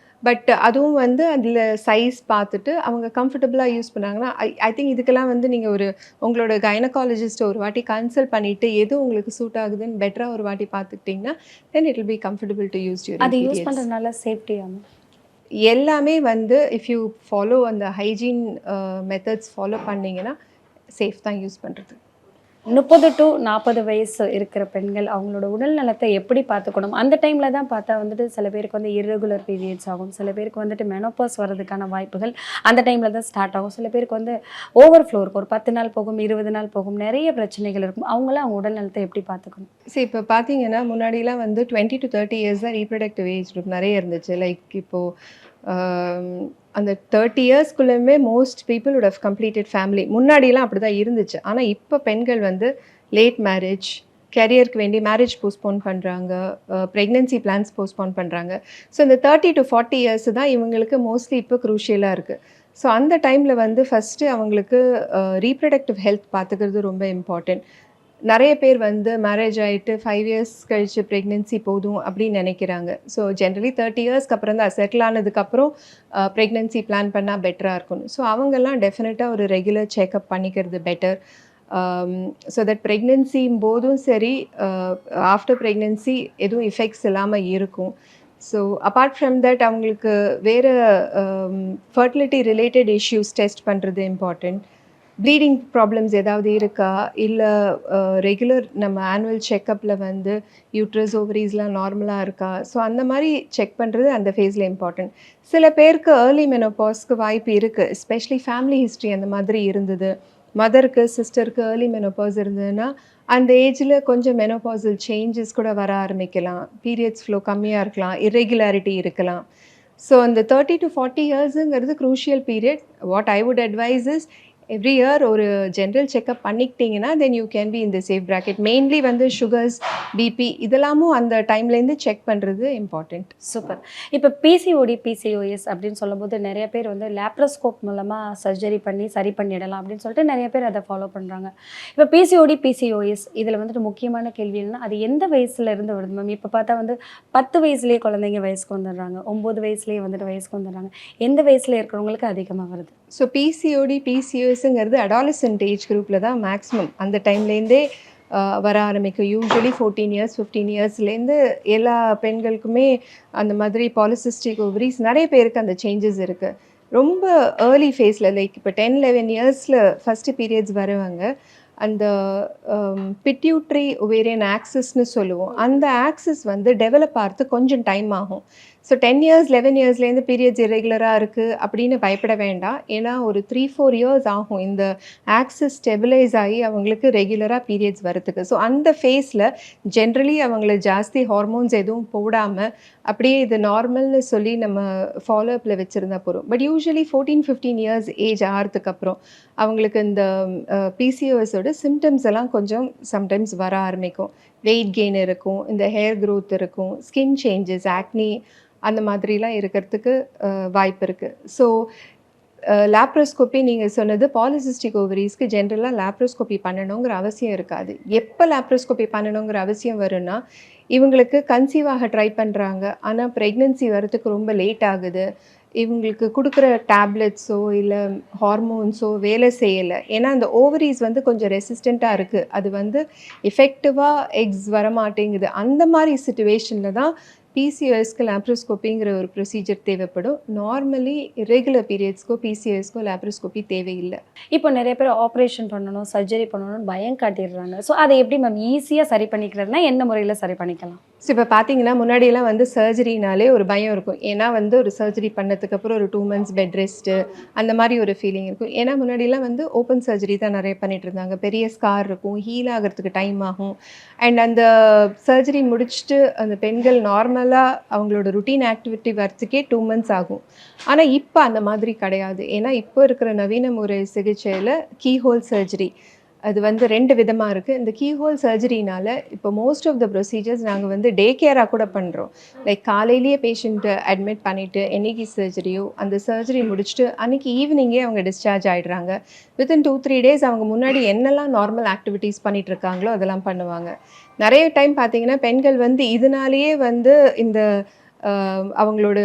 பட் அதுவும் வந்து அதில் சைஸ் பார்த்துட்டு அவங்க கம்ஃபர்டபுளாக யூஸ் பண்ணாங்கன்னா ஐ திங்க் இதுக்கெல்லாம் வந்து நீங்கள் உங்களோட கைனகாலஜிஸ்ட்டை ஒரு வாட்டி கன்சல்ட் பண்ணிவிட்டு எது உங்களுக்கு சூட் ஆகுதுன்னு பெட்டராக ஒரு வாட்டி பார்த்துக்கிட்டிங்கன்னா then it will be comfortable to use. அது யூஸ் பண்ணுறதுனால சேஃப்டியாக எல்லாமே வந்து இஃப் யூ ஃபாலோ அந்த ஹைஜீன் மெத்தட்ஸ் ஃபாலோ பண்ணிங்கன்னா சேஃப் தான் யூஸ் பண்ணுறது. 30 to 40 வயசு இருக்கிற பெண்கள் அவங்களோட உடல் நலத்தை எப்படி பார்த்துக்கணும்? அந்த டைமில் தான் பார்த்தா வந்துட்டு சில பேருக்கு வந்து இர்ரெகுலர் பீரியட்ஸ் ஆகும், சில பேருக்கு வந்துட்டு மெனோபாஸ் வர்றதுக்கான வாய்ப்புகள் அந்த டைமில் தான் ஸ்டார்ட் ஆகும், சில பேருக்கு வந்து ஓவர்ஃப்ளோ இருக்கும், ஒரு 10 நாள் போகும், 20 நாள் போகும், நிறைய பிரச்சனைகள் இருக்கும். அவங்களாம் அவங்க உடல் நலத்தை எப்படி பார்த்துக்கணும்? சரி, இப்போ பார்த்தீங்கன்னா முன்னாடிலாம் வந்து 20 to 30 years தான் ரீப்ரொடக்டிவ் ஏஜ் குரூப் நிறைய இருந்துச்சு. லைக் இப்போது அந்த 30 இயர்ஸ்க்குள்ளே most people would have completed family. முன்னாடிலாம் அப்படி தான் இருந்துச்சு. ஆனால் இப்போ பெண்கள் வந்து லேட் மேரேஜ், கெரியருக்கு வேண்டி மேரேஜ் போஸ்ட்போன் பண்ணுறாங்க, ப்ரெக்னென்சி பிளான்ஸ் போஸ்ட்போன் பண்ணுறாங்க. ஸோ இந்த 30 to 40 இயர்ஸ் தான் இவங்களுக்கு மோஸ்ட்லி இப்போ க்ரூஷியலாக இருக்குது. ஸோ அந்த டைமில் வந்து ஃபஸ்ட்டு அவங்களுக்கு ரீப்ரடக்டிவ் ஹெல்த் பார்த்துக்கிறது ரொம்ப இம்பார்ட்டன்ட். நிறைய பேர் வந்து மேரேஜ் ஆகிட்டு 5 இயர்ஸ் கழிச்சு ப்ரெக்னென்சி போதும் அப்படின்னு நினைக்கிறாங்க. ஸோ ஜென்ரலி 30 இயர்ஸ்க்கு அப்புறம் தான் செட்டில் ஆனதுக்கப்புறம் ப்ரெக்னென்சி பிளான் பண்ணால் பெட்டராக இருக்கணும். ஸோ அவங்கெல்லாம் டெஃபினட்டாக ஒரு ரெகுலர் செக்கப் பண்ணிக்கிறது பெட்டர். ஸோ தட் ப்ரெக்னென்சியும் போதும் சரி, ஆஃப்டர் ப்ரெக்னென்சி எதுவும் எஃபெக்ட்ஸ் இல்லாமல் இருக்கும். ஸோ அப்பார்ட் ஃப்ரம் தட் அவங்களுக்கு வேறு ஃபர்டிலிட்டி ரிலேட்டட் இஷ்யூஸ் டெஸ்ட் பண்ணுறது இம்பார்ட்டண்ட். ப்ளீடிங் ப்ராப்ளம்ஸ் ஏதாவது இருக்கா, இல்லை ரெகுலர் நம்ம ஆனுவல் செக்கப்பில் வந்து யூட்ரஸ் ஓவரீஸ்லாம் நார்மலாக இருக்கா, ஸோ அந்த மாதிரி செக் பண்ணுறது அந்த ஃபேஸில் இம்பார்ட்டண்ட். சில பேருக்கு ஏர்லி மெனோபாஸ்க்கு வாய்ப்பு இருக்குது, எஸ்பெஷலி ஃபேமிலி ஹிஸ்ட்ரி அந்த மாதிரி இருந்தது, மதருக்கு சிஸ்டருக்கு ஏர்லி மெனோபாஸ் இருந்ததுன்னா அந்த ஏஜில் கொஞ்சம் மெனோபாசல் சேஞ்சஸ் கூட வர ஆரம்பிக்கலாம், பீரியட்ஸ் ஃப்ளோ கம்மியாக இருக்கலாம், இர்ரெகுலாரிட்டி இருக்கலாம். ஸோ அந்த 30 to 40 இயர்ஸுங்கிறது crucial period. What I would advise is every year ஒரு ஜென்ரல் செக்கப் பண்ணிக்கிட்டிங்கன்னா then you can be in the safe bracket. Mainly வந்து சுகர்ஸ், பிபி இதெல்லாமும் அந்த டைம்லேருந்து செக் பண்ணுறது இம்பார்ட்டண்ட். சூப்பர். இப்போ பிசிஓடி பிசிஓஎஸ் அப்படின்னு சொல்லும்போது நிறைய பேர் வந்து லேப்ரோஸ்கோப் மூலமாக சர்ஜரி பண்ணி சரி பண்ணிடலாம் அப்படின்னு சொல்லிட்டு நிறைய பேர் அதை ஃபாலோ பண்ணுறாங்க. இப்போ பிசிஓடி பிசிஓஎஸ் இதில் வந்துட்டு முக்கியமான கேள்வி என்னன்னா, அது எந்த வயசுல இருந்து வருது மேம்? இப்போ பார்த்தா வந்து 10 வயசுலேயே குழந்தைங்க வயசுக்கு வந்துடுறாங்க, 9 வயசுலேயே வந்துட்டு வயசுக்கு வந்துடுறாங்க. எந்த வயசில் இருக்கிறவங்களுக்கு அதிகமாக வருது? ஸோ பிசிஓடி பிசிஓஎஸ்ங்கிறது அடாலசென்ட் ஏஜ் குரூப்பில் தான் மேக்ஸிமம் அந்த டைம்லேருந்தே வர ஆரம்பிக்கும். யூஸ்வலி 14 இயர்ஸ் 15 இயர்ஸ்லேருந்து எல்லா பெண்களுக்குமே அந்த மாதிரி பாலிசிஸ்டிக் ஓவரிஸ் நிறைய பேருக்கு அந்த சேஞ்சஸ் இருக்குது. ரொம்ப ஏர்லி ஃபேஸில் லைக் இப்போ 10-11 இயர்ஸில் ஃபஸ்ட்டு பீரியட்ஸ் வரவங்க அந்த பிட்யூட்ரி ஒவேரியன் ஆக்சிஸ்னு சொல்லுவோம், அந்த ஆக்சிஸ் வந்து டெவலப் ஆகிறதுக்கு கொஞ்சம் டைம் ஆகும். ஸோ 10 இயர்ஸ் 11 இயர்ஸ்லேருந்து பீரியட்ஸ் இரெகுலராக இருக்குது அப்படின்னு பயப்பட வேண்டாம். ஏன்னா ஒரு 3-4 இயர்ஸ் ஆகும் இந்த ஆக்சிஸ் ஸ்டெபிலைஸ் ஆகி அவங்களுக்கு ரெகுலராக பீரியட்ஸ் வரத்துக்கு. ஸோ அந்த ஃபேஸில் ஜென்ரலி அவங்கள ஜாஸ்தி ஹார்மோன்ஸ் எதுவும் போடாமல் அப்படியே இது நார்மல்னு சொல்லி நம்ம ஃபாலோஅப்பில் வச்சுருந்தா போகிறோம். பட் யூஸ்வலி 14-15 இயர்ஸ் ஏஜ் ஆகிறதுக்கு அப்புறம் அவங்களுக்கு இந்த பிசிஓஎஸோட சிம்டம்ஸ் எல்லாம் கொஞ்சம் சம்டைம்ஸ் வர ஆரம்பிக்கும். வெயிட் கெயின் இருக்கும், இந்த ஹேர் க்ரோத் இருக்கும், ஸ்கின் சேஞ்சஸ், ஆக்னி அந்த மாதிரிலாம் இருக்கிறதுக்கு வாய்ப்பு இருக்குது. ஸோ லேப்ரோஸ்கோப்பி நீங்கள் சொன்னது பாலிசிஸ்டிக் ஓவரீஸ்க்கு ஜென்ரலாக லேப்ரோஸ்கோப்பி பண்ணணுங்கிற அவசியம் இருக்காது. எப்போ லேப்ரோஸ்கோப்பி பண்ணணுங்கிற அவசியம் வரும்னா, இவங்களுக்கு கன்சீவ் ஆக ட்ரை பண்ணுறாங்க, ஆனால் ப்ரெக்னென்சி வரத்துக்கு ரொம்ப லேட் ஆகுது, இவங்களுக்கு கொடுக்குற டேப்லெட்ஸோ இல்லை ஹார்மோன்ஸோ வேலை செய்யலை, ஏன்னா அந்த ஓவரீஸ் வந்து கொஞ்சம் ரெசிஸ்டண்ட்டாக இருக்குது, அது வந்து எஃபெக்டிவாக எக்ஸ் வரமாட்டேங்குது. அந்த மாதிரி சுச்சுவேஷனில் தான் பிசிஓஎஸ்க்கு லேப்ரோஸ்கோப்பிங்கிற ஒரு ப்ரொசீஜர் தேவைப்படும். நார்மலி இரெகுலர் பீரியட்ஸ்க்கோ பிசிஓஎஸ்க்கோ லேப்ரோஸ்கோப்பி தேவையில்லை. இப்போ நிறைய பேர் ஆப்ரேஷன் பண்ணணும், சர்ஜரி பண்ணணும்னு பயம் காட்டிடுறாங்க. ஸோ அதை எப்படி மேம் ஈஸியாக சரி பண்ணிக்கிறதுனா எந்த முறையில் சரி பண்ணிக்கலாம்? ஸோ இப்போ பார்த்தீங்கன்னா முன்னாடியெல்லாம் வந்து சர்ஜரினாலே ஒரு பயம் இருக்கும். ஏன்னா வந்து ஒரு சர்ஜரி பண்ணதுக்கப்புறம் ஒரு 2 months பெட் ரெஸ்ட்டு அந்த மாதிரி ஒரு ஃபீலிங் இருக்கும். ஏன்னா முன்னாடியெல்லாம் வந்து ஓப்பன் சர்ஜரி தான் நிறைய பண்ணிகிட்டு இருந்தாங்க. பெரிய ஸ்கார் இருக்கும், ஹீல் ஆகிறதுக்கு டைம் ஆகும். அண்ட் அந்த சர்ஜரி முடிச்சுட்டு அந்த பெண்கள் நார்மலாக அவங்களோட ருட்டீன் ஆக்டிவிட்டி வரத்துக்கே 2 months ஆகும். ஆனால் இப்போ அந்த மாதிரி கிடையாது. ஏன்னா இப்போ இருக்கிற நவீன முறை சிகிச்சையில் கீஹோல் சர்ஜரி அது வந்து 2 விதமாக இருக்குது. இந்த கீஹோல் சர்ஜரினால் இப்போ மோஸ்ட் ஆஃப் த ப்ரொசீஜர்ஸ் நாங்கள் வந்து டே கேராக கூட பண்ணுறோம். லைக் காலையிலேயே பேஷண்ட்டை அட்மிட் பண்ணிவிட்டு என்னைக்கு சர்ஜரியோ அந்த சர்ஜரி முடிச்சுட்டு அன்றைக்கி ஈவினிங்கே அவங்க டிஸ்சார்ஜ் ஆகிடுறாங்க. வித்தின் 2-3 days அவங்க முன்னாடி என்னெல்லாம் நார்மல் ஆக்டிவிட்டீஸ் பண்ணிகிட்ருக்காங்களோ அதெல்லாம் பண்ணுவாங்க. நிறைய டைம் பார்த்திங்கன்னா பெண்கள் வந்து இதனாலேயே வந்து இந்த அவங்களோட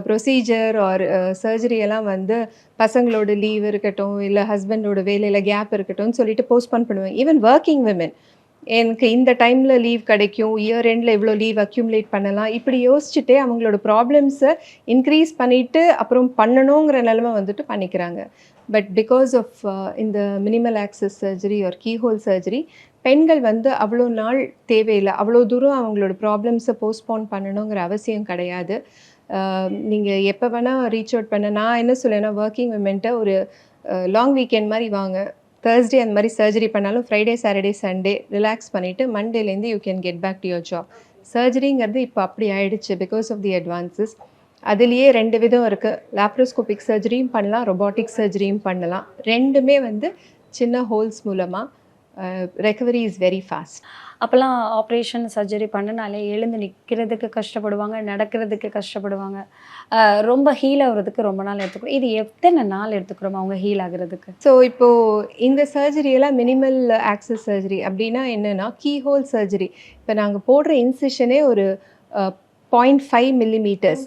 ப்ரொசீஜர் ஆர் சர்ஜரியெல்லாம் வந்து பசங்களோட லீவ் இருக்கட்டும், இல்லை ஹஸ்பண்டோட வேலையில் கேப் இருக்கட்டும்னு சொல்லிட்டு போஸ்ட்போன் பண்ணுவேன். ஈவன் ஒர்க்கிங் விமென், எனக்கு இந்த டைமில் லீவ் கிடைக்கும், இயர் எண்டில் எவ்வளோ லீவ் அக்யூமுலேட் பண்ணலாம், இப்படி யோசிச்சுட்டே அவங்களோட ப்ராப்ளம்ஸை இன்க்ரீஸ் பண்ணிவிட்டு அப்புறம் பண்ணணுங்கிற நிலைமை வந்துட்டு பண்ணிக்கிறாங்க. பட் பிகாஸ் ஆஃப் இந்த minimal access surgery or keyhole surgery பெண்கள் வந்து அவ்வளோ நாள் தேவையில்லை, அவ்வளோ தூரம் அவங்களோட ப்ராப்ளம்ஸை போஸ்ட்போன் பண்ணணுங்கிற அவசியம் கிடையாது. நீங்கள் எப்போ வேணால் ரீச் அவுட் பண்ண. நான் என்ன சொல்லேன்னா, ஒர்க்கிங் விமென்ட்ட ஒரு லாங் வீக்கெண்ட் மாதிரி வாங்க, தேர்ஸ்டே அந்த மாதிரி சர்ஜரி பண்ணாலும் ஃப்ரைடே சாட்டர்டே சண்டே ரிலாக்ஸ் பண்ணிவிட்டு மண்டேலேருந்து you can get back to your job. சர்ஜரிங்கிறது இப்போ அப்படி ஆயிடுச்சு பிகாஸ் ஆஃப் தி அட்வான்சஸ். அதுலேயே 2 விதம் இருக்குது. லேப்ரோஸ்கோபிக் சர்ஜரியும் பண்ணலாம், ரொபாட்டிக் சர்ஜரியும் பண்ணலாம். ரெண்டுமே வந்து சின்ன ஹோல்ஸ் மூலமாக ரெக்கவரி இஸ் வெரி ஃபாஸ்ட். அப்போல்லாம் ஆப்ரேஷன் சர்ஜரி பண்ணனாலே எழுந்து நிற்கிறதுக்கு கஷ்டப்படுவாங்க, நடக்கிறதுக்கு கஷ்டப்படுவாங்க. ரொம்ப ஹீல் ஆகுறதுக்கு ரொம்ப நாள் எடுத்துக்கிறோம். இது எத்தனை நாள் எடுத்துக்கிறோம் அவங்க ஹீல் ஆகுறதுக்கு? ஸோ இப்போது இந்த சர்ஜரி எல்லாம் மினிமல் ஆக்சஸ் சர்ஜரி அப்படின்னா என்னென்னா கீஹோல் சர்ஜரி. இப்போ நாங்கள் போடுற இன்சிஷனே ஒரு 0.5 மில்லிமீட்டர்ஸ்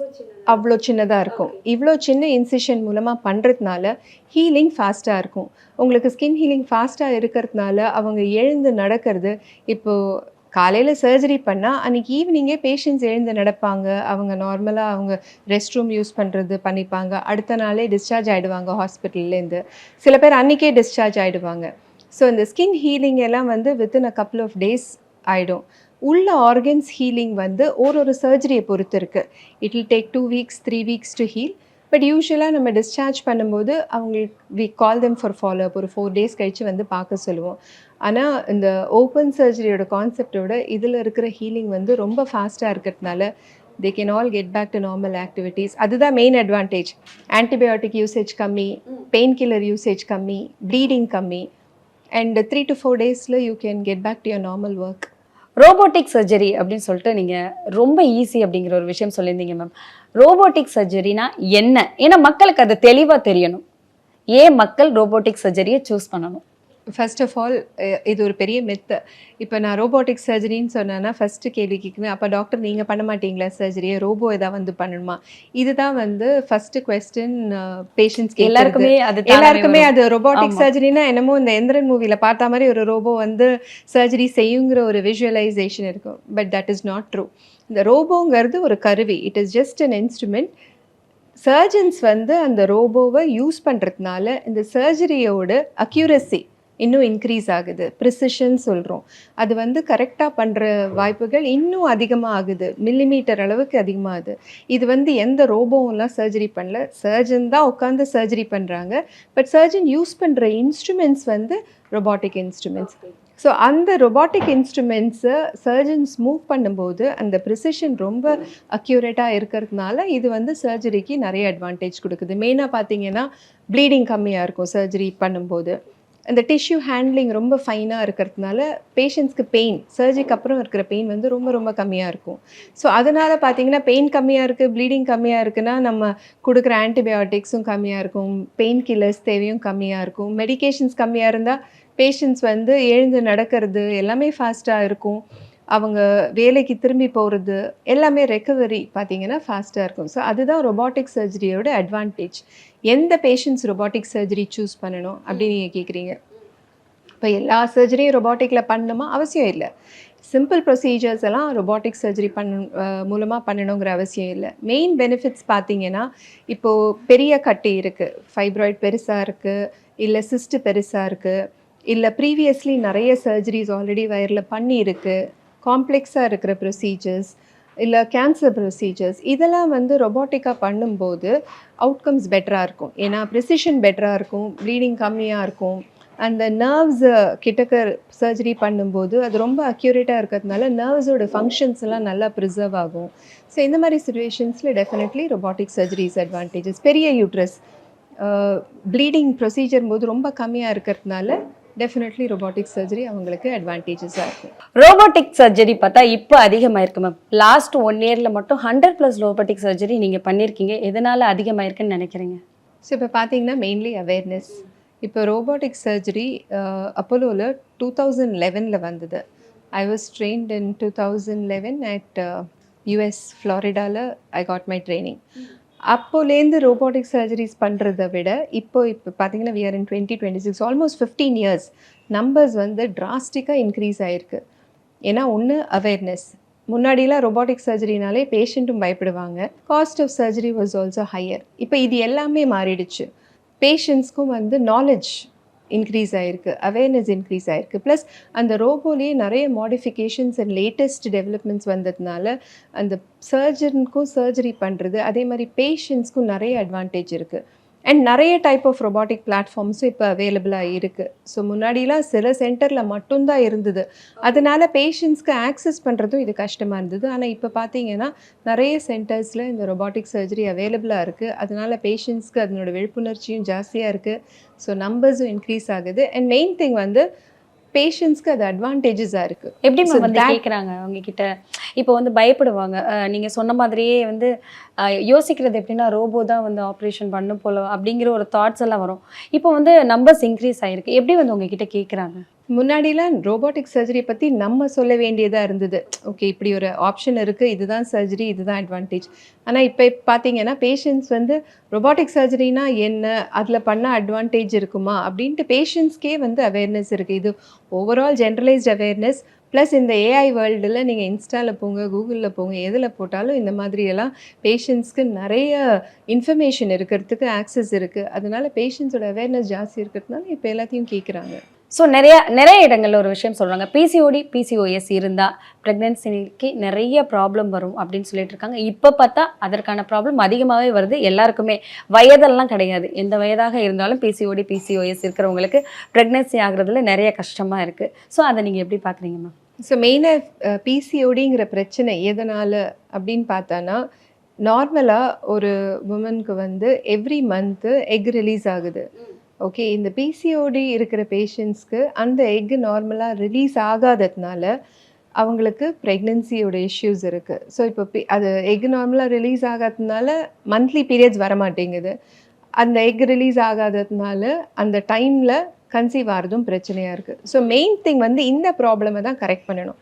அவ்வளோ சின்னதாக இருக்கும். இவ்வளோ சின்ன இன்சிஷன் மூலமாக பண்ணுறதுனால ஹீலிங் ஃபாஸ்ட்டாக இருக்கும். உங்களுக்கு ஸ்கின் ஹீலிங் ஃபாஸ்ட்டாக இருக்கிறதுனால அவங்க எழுந்து நடக்கிறது, இப்போது காலையில் சர்ஜரி பண்ணால் அன்றைக்கி ஈவினிங்கே பேஷண்ட்ஸ் எழுந்து நடப்பாங்க. அவங்க நார்மலாக அவங்க ரெஸ்ட் ரூம் யூஸ் பண்ணுறது பண்ணிப்பாங்க. அடுத்த நாளே டிஸ்சார்ஜ் ஆகிடுவாங்க ஹாஸ்பிட்டல்லேருந்து. சில பேர் அன்றைக்கே டிஸ்சார்ஜ் ஆகிடுவாங்க. ஸோ இந்த ஸ்கின் ஹீலிங் எல்லாம் வந்து within a couple of days ஆகிடும். உள்ள ஆர்கன்ஸ் ஹீலிங் வந்து ஒரு சர்ஜரியை பொறுத்து இருக்குது. It will take 2 weeks 3 weeks to heal. But யூஸ்வலாக நம்ம டிஸ்சார்ஜ் பண்ணும்போது அவங்களுக்கு we call them for follow up. ஒரு 4 டேஸ் கழித்து வந்து பார்க்க சொல்லுவோம். ஆனால் இந்த ஓப்பன் சர்ஜரியோட கான்செப்டோட இதில் இருக்கிற ஹீலிங் வந்து ரொம்ப ஃபாஸ்ட்டாக இருக்கிறதுனால they can all get back to normal activities. அதுதான் மெயின் அட்வான்டேஜ். ஆன்டிபயோட்டிக் யூசேஜ் கம்மி, பெயின் கில்லர் யூசேஜ் கம்மி, ப்ளீடிங் கம்மி, அண்ட் 3 to 4 டேஸில் you can get back to your normal work. Robotic surgery அப்படின்னு சொல்லிட்டு நீங்கள் ரொம்ப ஈஸி அப்படிங்கிற ஒரு விஷயம் சொல்லியிருந்தீங்க மேம். ரோபோட்டிக் சர்ஜரினா என்ன? ஏன்னா மக்களுக்கு அது தெளிவாக தெரியணும். ஏன் மக்கள் ரோபோட்டிக் சர்ஜரியை சூஸ் பண்ணணும்? ஃபர்ஸ்ட் ஆஃப் ஆல் இது ஒரு பெரிய மெத்து. இப்போ நான் ரோபோட்டிக் சர்ஜரின்னு சொன்னேன்னா ஃபஸ்ட்டு கேள்வி கேட்குவேன், அப்போ டாக்டர் நீங்கள் பண்ண மாட்டீங்களா சர்ஜரியை, ரோபோ எதாவது வந்து பண்ணணுமா? இதுதான் வந்து ஃபஸ்ட்டு கொஸ்டின் பேஷண்ட்ஸ்க்கு. எல்லாருக்குமே அது ரோபோட்டிக் சர்ஜரினா என்னமோ இந்த எந்திரன் மூவியில் பார்த்த மாதிரி ஒரு ரோபோ வந்து சர்ஜரி செய்யுங்கிற ஒரு விஷுவலைசேஷன் இருக்கும். But that is not true. இந்த ரோபோங்கிறது ஒரு கருவி. It is just an instrument. Surgeons வந்து அந்த ரோபோவை யூஸ் பண்ணுறதுனால இந்த சர்ஜரியோட அக்யூரசி இன்னும் இன்க்ரீஸ் ஆகுது. ப்ரிசிஷன் சொல்கிறோம். அது வந்து கரெக்டாக பண்ணுற வாய்ப்புகள் இன்னும் அதிகமாக ஆகுது. மில்லிமீட்டர் அளவுக்கு அதிகமாகுது. இது வந்து எந்த ரோபோவெலாம் சர்ஜரி பண்ணல. சர்ஜன் தான் உட்காந்து சர்ஜரி பண்ணுறாங்க. பட் சர்ஜன் யூஸ் பண்ணுற இன்ஸ்ட்ருமெண்ட்ஸ் வந்து ரொபாட்டிக் இன்ஸ்ட்ருமெண்ட்ஸ். ஸோ அந்த ரொபாட்டிக் இன்ஸ்ட்ருமெண்ட்ஸை சர்ஜன்ஸ் மூவ் பண்ணும்போது அந்த ப்ரிசிஷன் ரொம்ப அக்யூரேட்டாக இருக்கிறதுனால இது வந்து சர்ஜரிக்கு நிறைய அட்வான்டேஜ் கொடுக்குது. மெயினாக பார்த்தீங்கன்னா ப்ளீடிங் கம்மியாக இருக்கும் சர்ஜரி பண்ணும்போது. அந்த டிஷ்யூ ஹேண்ட்லிங் ரொம்ப ஃபைனாக இருக்கிறதுனால பேஷண்ட்ஸ்க்கு பெயின், சர்ஜரிக்கு அப்புறம் இருக்கிற பெயின் வந்து ரொம்ப ரொம்ப கம்மியாக இருக்கும். ஸோ அதனால் பார்த்தீங்கன்னா பெயின் கம்மியாக இருக்குது, ப்ளீடிங் கம்மியாக இருக்குன்னா நம்ம கொடுக்குற ஆன்டிபயோட்டிக்ஸும் கம்மியாக இருக்கும், பெயின் கில்லர்ஸ் தேவையும் கம்மியாக இருக்கும், மெடிகேஷன்ஸ் கம்மியாக இருந்தால் பேஷண்ட்ஸ் வந்து எழுந்து நடக்கிறது எல்லாமே ஃபாஸ்ட்டாக இருக்கும். அவங்க வேலைக்கு திரும்பி போகிறது எல்லாமே ரெக்கவரி பார்த்தீங்கன்னா ஃபாஸ்ட்டாக இருக்கும். ஸோ அதுதான் ரொபாட்டிக் சர்ஜரியோட அட்வான்டேஜ். எந்த பேஷண்ட்ஸ் ரொபாட்டிக் சர்ஜரி சூஸ் பண்ணணும் அப்படின்னு நீங்கள் கேட்குறீங்க. இப்போ எல்லா சர்ஜரியும் ரொபாட்டிக்கில் பண்ணணுமா? அவசியம் இல்லை. சிம்பிள் ப்ரொசீஜர்ஸ் எல்லாம் ரொபாட்டிக் சர்ஜரி மூலமாக பண்ணணுங்கிற அவசியம் இல்லை. மெயின் பெனிஃபிட்ஸ் பார்த்தீங்கன்னா இப்போது பெரிய கட்டி இருக்குது, ஃபைப்ராய்ட் பெருசாக இருக்குது, இல்லை சிஸ்ட்டு பெருசாக இருக்குது, இல்லை ப்ரீவியஸ்லி நிறைய சர்ஜரிஸ் ஆல்ரெடி வயரில் பண்ணியிருக்கு, காம்ப்ளெக்ஸாக இருக்கிற ப்ரொசீஜர்ஸ், இல்லை கேன்சர் ப்ரொசீஜர்ஸ், இதெல்லாம் வந்து ரொபாட்டிக்காக பண்ணும்போது அவுட்கம்ஸ் பெட்டராக இருக்கும். ஏன்னா ப்ரிசிஷன் பெட்டராக இருக்கும், ப்ளீடிங் கம்மியாக இருக்கும். அந்த நர்வ்ஸ் கிட்டக்க சர்ஜரி பண்ணும்போது அது ரொம்ப அக்யூரேட்டாக இருக்கிறதுனால நர்வ்ஸோட ஃபங்க்ஷன்ஸ் எல்லாம் நல்லா ப்ரிசர்வ் ஆகும். ஸோ இந்த மாதிரி சுச்சுவேஷன்ஸில் டெஃபினெட்லி ரொபாட்டிக் சர்ஜரிஸ் அட்வான்டேஜஸ். பெரிய யூட்ரஸ் ப்ளீடிங் ப்ரொசீஜர் போது ரொம்ப கம்மியாக இருக்கிறதுனால டெஃபினெட்லி ரொபாட்டிக் சர்ஜரி அவங்களுக்கு அட்வான்டேஜஸாக இருக்கும். ரோபோட்டிக் சர்ஜரி பார்த்தா இப்போ அதிகமாயிருக்கு மேம். லாஸ்ட் 1 இயரில் மட்டும் 100+ ரோபோட்டிக் சர்ஜரி நீங்கள் பண்ணியிருக்கீங்க. எதனால் அதிகமாயிருக்குன்னு நினைக்கிறீங்க? ஸோ இப்போ பார்த்தீங்கன்னா மெயின்லி அவேர்னஸ். இப்போ ரோபோட்டிக் சர்ஜரி அப்போலோவில் 2011 வந்தது. I was trained in 2011 at US ஃப்ளாரிடாவில் ஐ காட் மை ட்ரைனிங். அப்போலேருந்து ரோபோட்டிக் சர்ஜரிஸ் பண்ணுறதை விட இப்போ பார்த்தீங்கன்னா we are in 2026, almost 15 years numbers வந்து டிராஸ்டிக்காக இன்க்ரீஸ் ஆகிருக்கு. ஏன்னா ஒன்று அவேர்னஸ். முன்னாடிலாம் ரொபாட்டிக் சர்ஜரினாலே பேஷண்ட்டும் பயப்படுவாங்க. Cost of surgery was also higher. இப்போ இது எல்லாமே மாறிடுச்சு. பேஷண்ட்ஸ்க்கும் வந்து நாலேஜ் இன்க்ரீஸ் ஆகிருக்கு, அவேர்னஸ் இன்க்ரீஸ் ஆகிருக்கு. ப்ளஸ் அந்த ரோபோலேயே நிறைய மாடிஃபிகேஷன்ஸ் அண்ட் லேட்டஸ்ட் டெவலப்மெண்ட்ஸ் வந்ததுனால அந்த சர்ஜனுக்கும் சர்ஜரி பண்ணுறது, அதே மாதிரி பேஷண்ட்ஸ்க்கும் நிறைய அட்வான்டேஜ் இருக்குது. அண்ட் நிறைய டைப் ஆஃப் ரொபாட்டிக் பிளாட்ஃபார்ம்ஸும் இப்போ அவைலபிளாக இருக்குது. ஸோ முன்னாடிலாம் சில சென்டரில் மட்டும்தான் இருந்தது, அதனால பேஷண்ட்ஸ்க்கு ஆக்சஸ் பண்ணுறதும் இது கஷ்டமாக இருந்தது. ஆனால் இப்போ பார்த்தீங்கன்னா நிறைய சென்டர்ஸில் இந்த ரொபாட்டிக் சர்ஜரி அவைலபிளாக இருக்குது. அதனால பேஷண்ட்ஸ்க்கு அதனோட விழிப்புணர்ச்சியும் ஜாஸ்தியாக இருக்குது. ஸோ நம்பர்ஸும் இன்க்ரீஸ் ஆகுது. அண்ட் மெயின் திங் வந்து பேஷண்ட்ஸ்க்கு அது அட்வான்டேஜஸாக இருக்குது. எப்படி மேம் வந்து கேட்குறாங்க உங்ககிட்ட? இப்போ வந்து பயப்படுவாங்க. நீங்கள் சொன்ன மாதிரியே வந்து யோசிக்கிறது எப்படின்னா ரோபோ தான் வந்து ஆப்ரேஷன் பண்ணும் போல அப்படிங்கிற ஒரு தாட்ஸ் எல்லாம் வரும். இப்போ வந்து நம்பர்ஸ் இன்க்ரீஸ் ஆகிருக்கு. எப்படி வந்து உங்ககிட்ட கேட்குறாங்க? முன்னாடிலாம் ரோபோட்டிக் சர்ஜரி பற்றி நம்ம சொல்ல வேண்டியதாக இருந்தது. ஓகே, இப்படி ஒரு ஆப்ஷன் இருக்குது, இதுதான் சர்ஜரி, இதுதான் அட்வான்டேஜ். ஆனால் இப்போ பார்த்தீங்கன்னா பேஷண்ட்ஸ் வந்து ரோபோட்டிக் சர்ஜரினா என்ன, அதில் பண்ண அட்வான்டேஜ் இருக்குமா அப்படின்ட்டு பேஷண்ட்ஸ்க்கே வந்து அவேர்னஸ் இருக்குது. இது ஓவரால் ஜென்ரலைஸ்ட் அவேர்னஸ் ப்ளஸ் இந்த ஏஐ வேர்ல்டில் நீங்கள் இன்ஸ்டாவில் போங்க, கூகுளில் போங்க, எதில் போட்டாலும் இந்த மாதிரியெல்லாம் பேஷண்ட்ஸ்க்கு நிறைய இன்ஃபர்மேஷன் இருக்கிறதுக்கு ஆக்சஸ் இருக்குது. அதனால பேஷண்ட்ஸோட அவேர்னஸ் ஜாஸ்தி இருக்கிறதுனால இப்போ எல்லாத்தையும் கேட்குறாங்க. ஸோ நிறைய இடங்கள்ல ஒரு விஷயம் சொல்கிறாங்க, பிசிஓடி பிசிஓஎஸ் இருந்தால் ப்ரெக்னென்சிக்கு நிறைய ப்ராப்ளம் வரும் அப்படின்னு சொல்லிட்டு இருக்காங்க. இப்போ பார்த்தா அதற்கான ப்ராப்ளம் அதிகமாகவே வருது எல்லாருக்குமே. வயதெல்லாம் கிடையாது, எந்த வயதாக இருந்தாலும் பிசிஓடி பிசிஓஎஸ் இருக்கிறவங்களுக்கு ப்ரெக்னென்சி ஆகுறதுல நிறைய கஷ்டமாக இருக்குது. ஸோ அதை நீங்கள் எப்படி பார்க்குறீங்க மேம்? ஸோ மெயினாக பிசிஓடிங்கிற பிரச்சனை எதனால் அப்படின்னு பார்த்தானா, நார்மலாக ஒரு உமனுக்கு வந்து எவ்ரி மந்த்து எக் ரிலீஸ் ஆகுது. ஓகே, இந்த பிசிஓடி இருக்கிற பேஷண்ட்ஸ்க்கு அந்த எக் நார்மலாக ரிலீஸ் ஆகாததுனால அவங்களுக்கு ப்ரெக்னென்சியோட இஷ்யூஸ் இருக்குது. ஸோ இப்போ அது எக் நார்மலாக ரிலீஸ் ஆகாததுனால மந்த்லி பீரியட்ஸ் வர மாட்டேங்குது. அந்த எக் ரிலீஸ் ஆகாததுனால அந்த டைமில் கன்சீவ் ஆகிறதும் பிரச்சனையாக இருக்குது. ஸோ மெயின் திங் வந்து இந்த ப்ராப்ளமை தான் கரெக்ட் பண்ணணும்.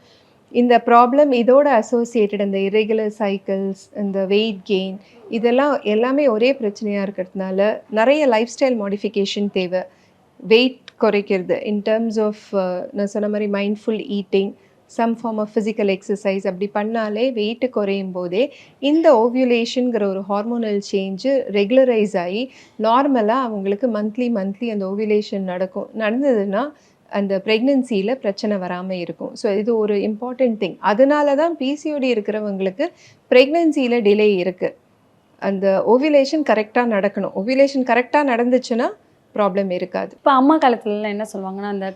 இந்த ப்ராப்ளம் இதோட அசோசியேட்டட் இந்த இரெகுலர் சைக்கிள்ஸ், இந்த வெயிட் கெயின், இதெல்லாம் எல்லாமே ஒரே பிரச்சனையாக இருக்கிறதுனால நிறைய லைஃப் ஸ்டைல் மாடிஃபிகேஷன் தேவை. வெயிட் குறைக்கிறது இன் டேர்ம்ஸ் ஆஃப் நான் சொன்ன மாதிரி mindful eating, some form of physical exercise அப்படி பண்ணாலே வெயிட்டு குறையும் போதே இந்த ஓவியுலேஷனுங்கிற ஒரு ஹார்மோனல் சேஞ்சு ரெகுலரைஸ் ஆகி நார்மலாக அவங்களுக்கு மந்த்லி அந்த ஓவியுலேஷன் நடந்ததுன்னா அந்த ப்ரெக்னென்சியில் பிரச்சனை வராமல் இருக்கும். ஸோ இது ஒரு இம்பார்ட்டண்ட் திங். அதனால தான் பிசிஓடி இருக்கிறவங்களுக்கு ப்ரெக்னென்சியில் டிலே இருக்குது. அந்த ஓவியுலேஷன் கரெக்டாக நடக்கணும். ஓவியுலேஷன் கரெக்டாக நடந்துச்சுன்னா ப்ராப்ளம் இருக்காது. இப்போ அம்மா காலத்துலலாம் என்ன சொல்லுவாங்கன்னா, அந்த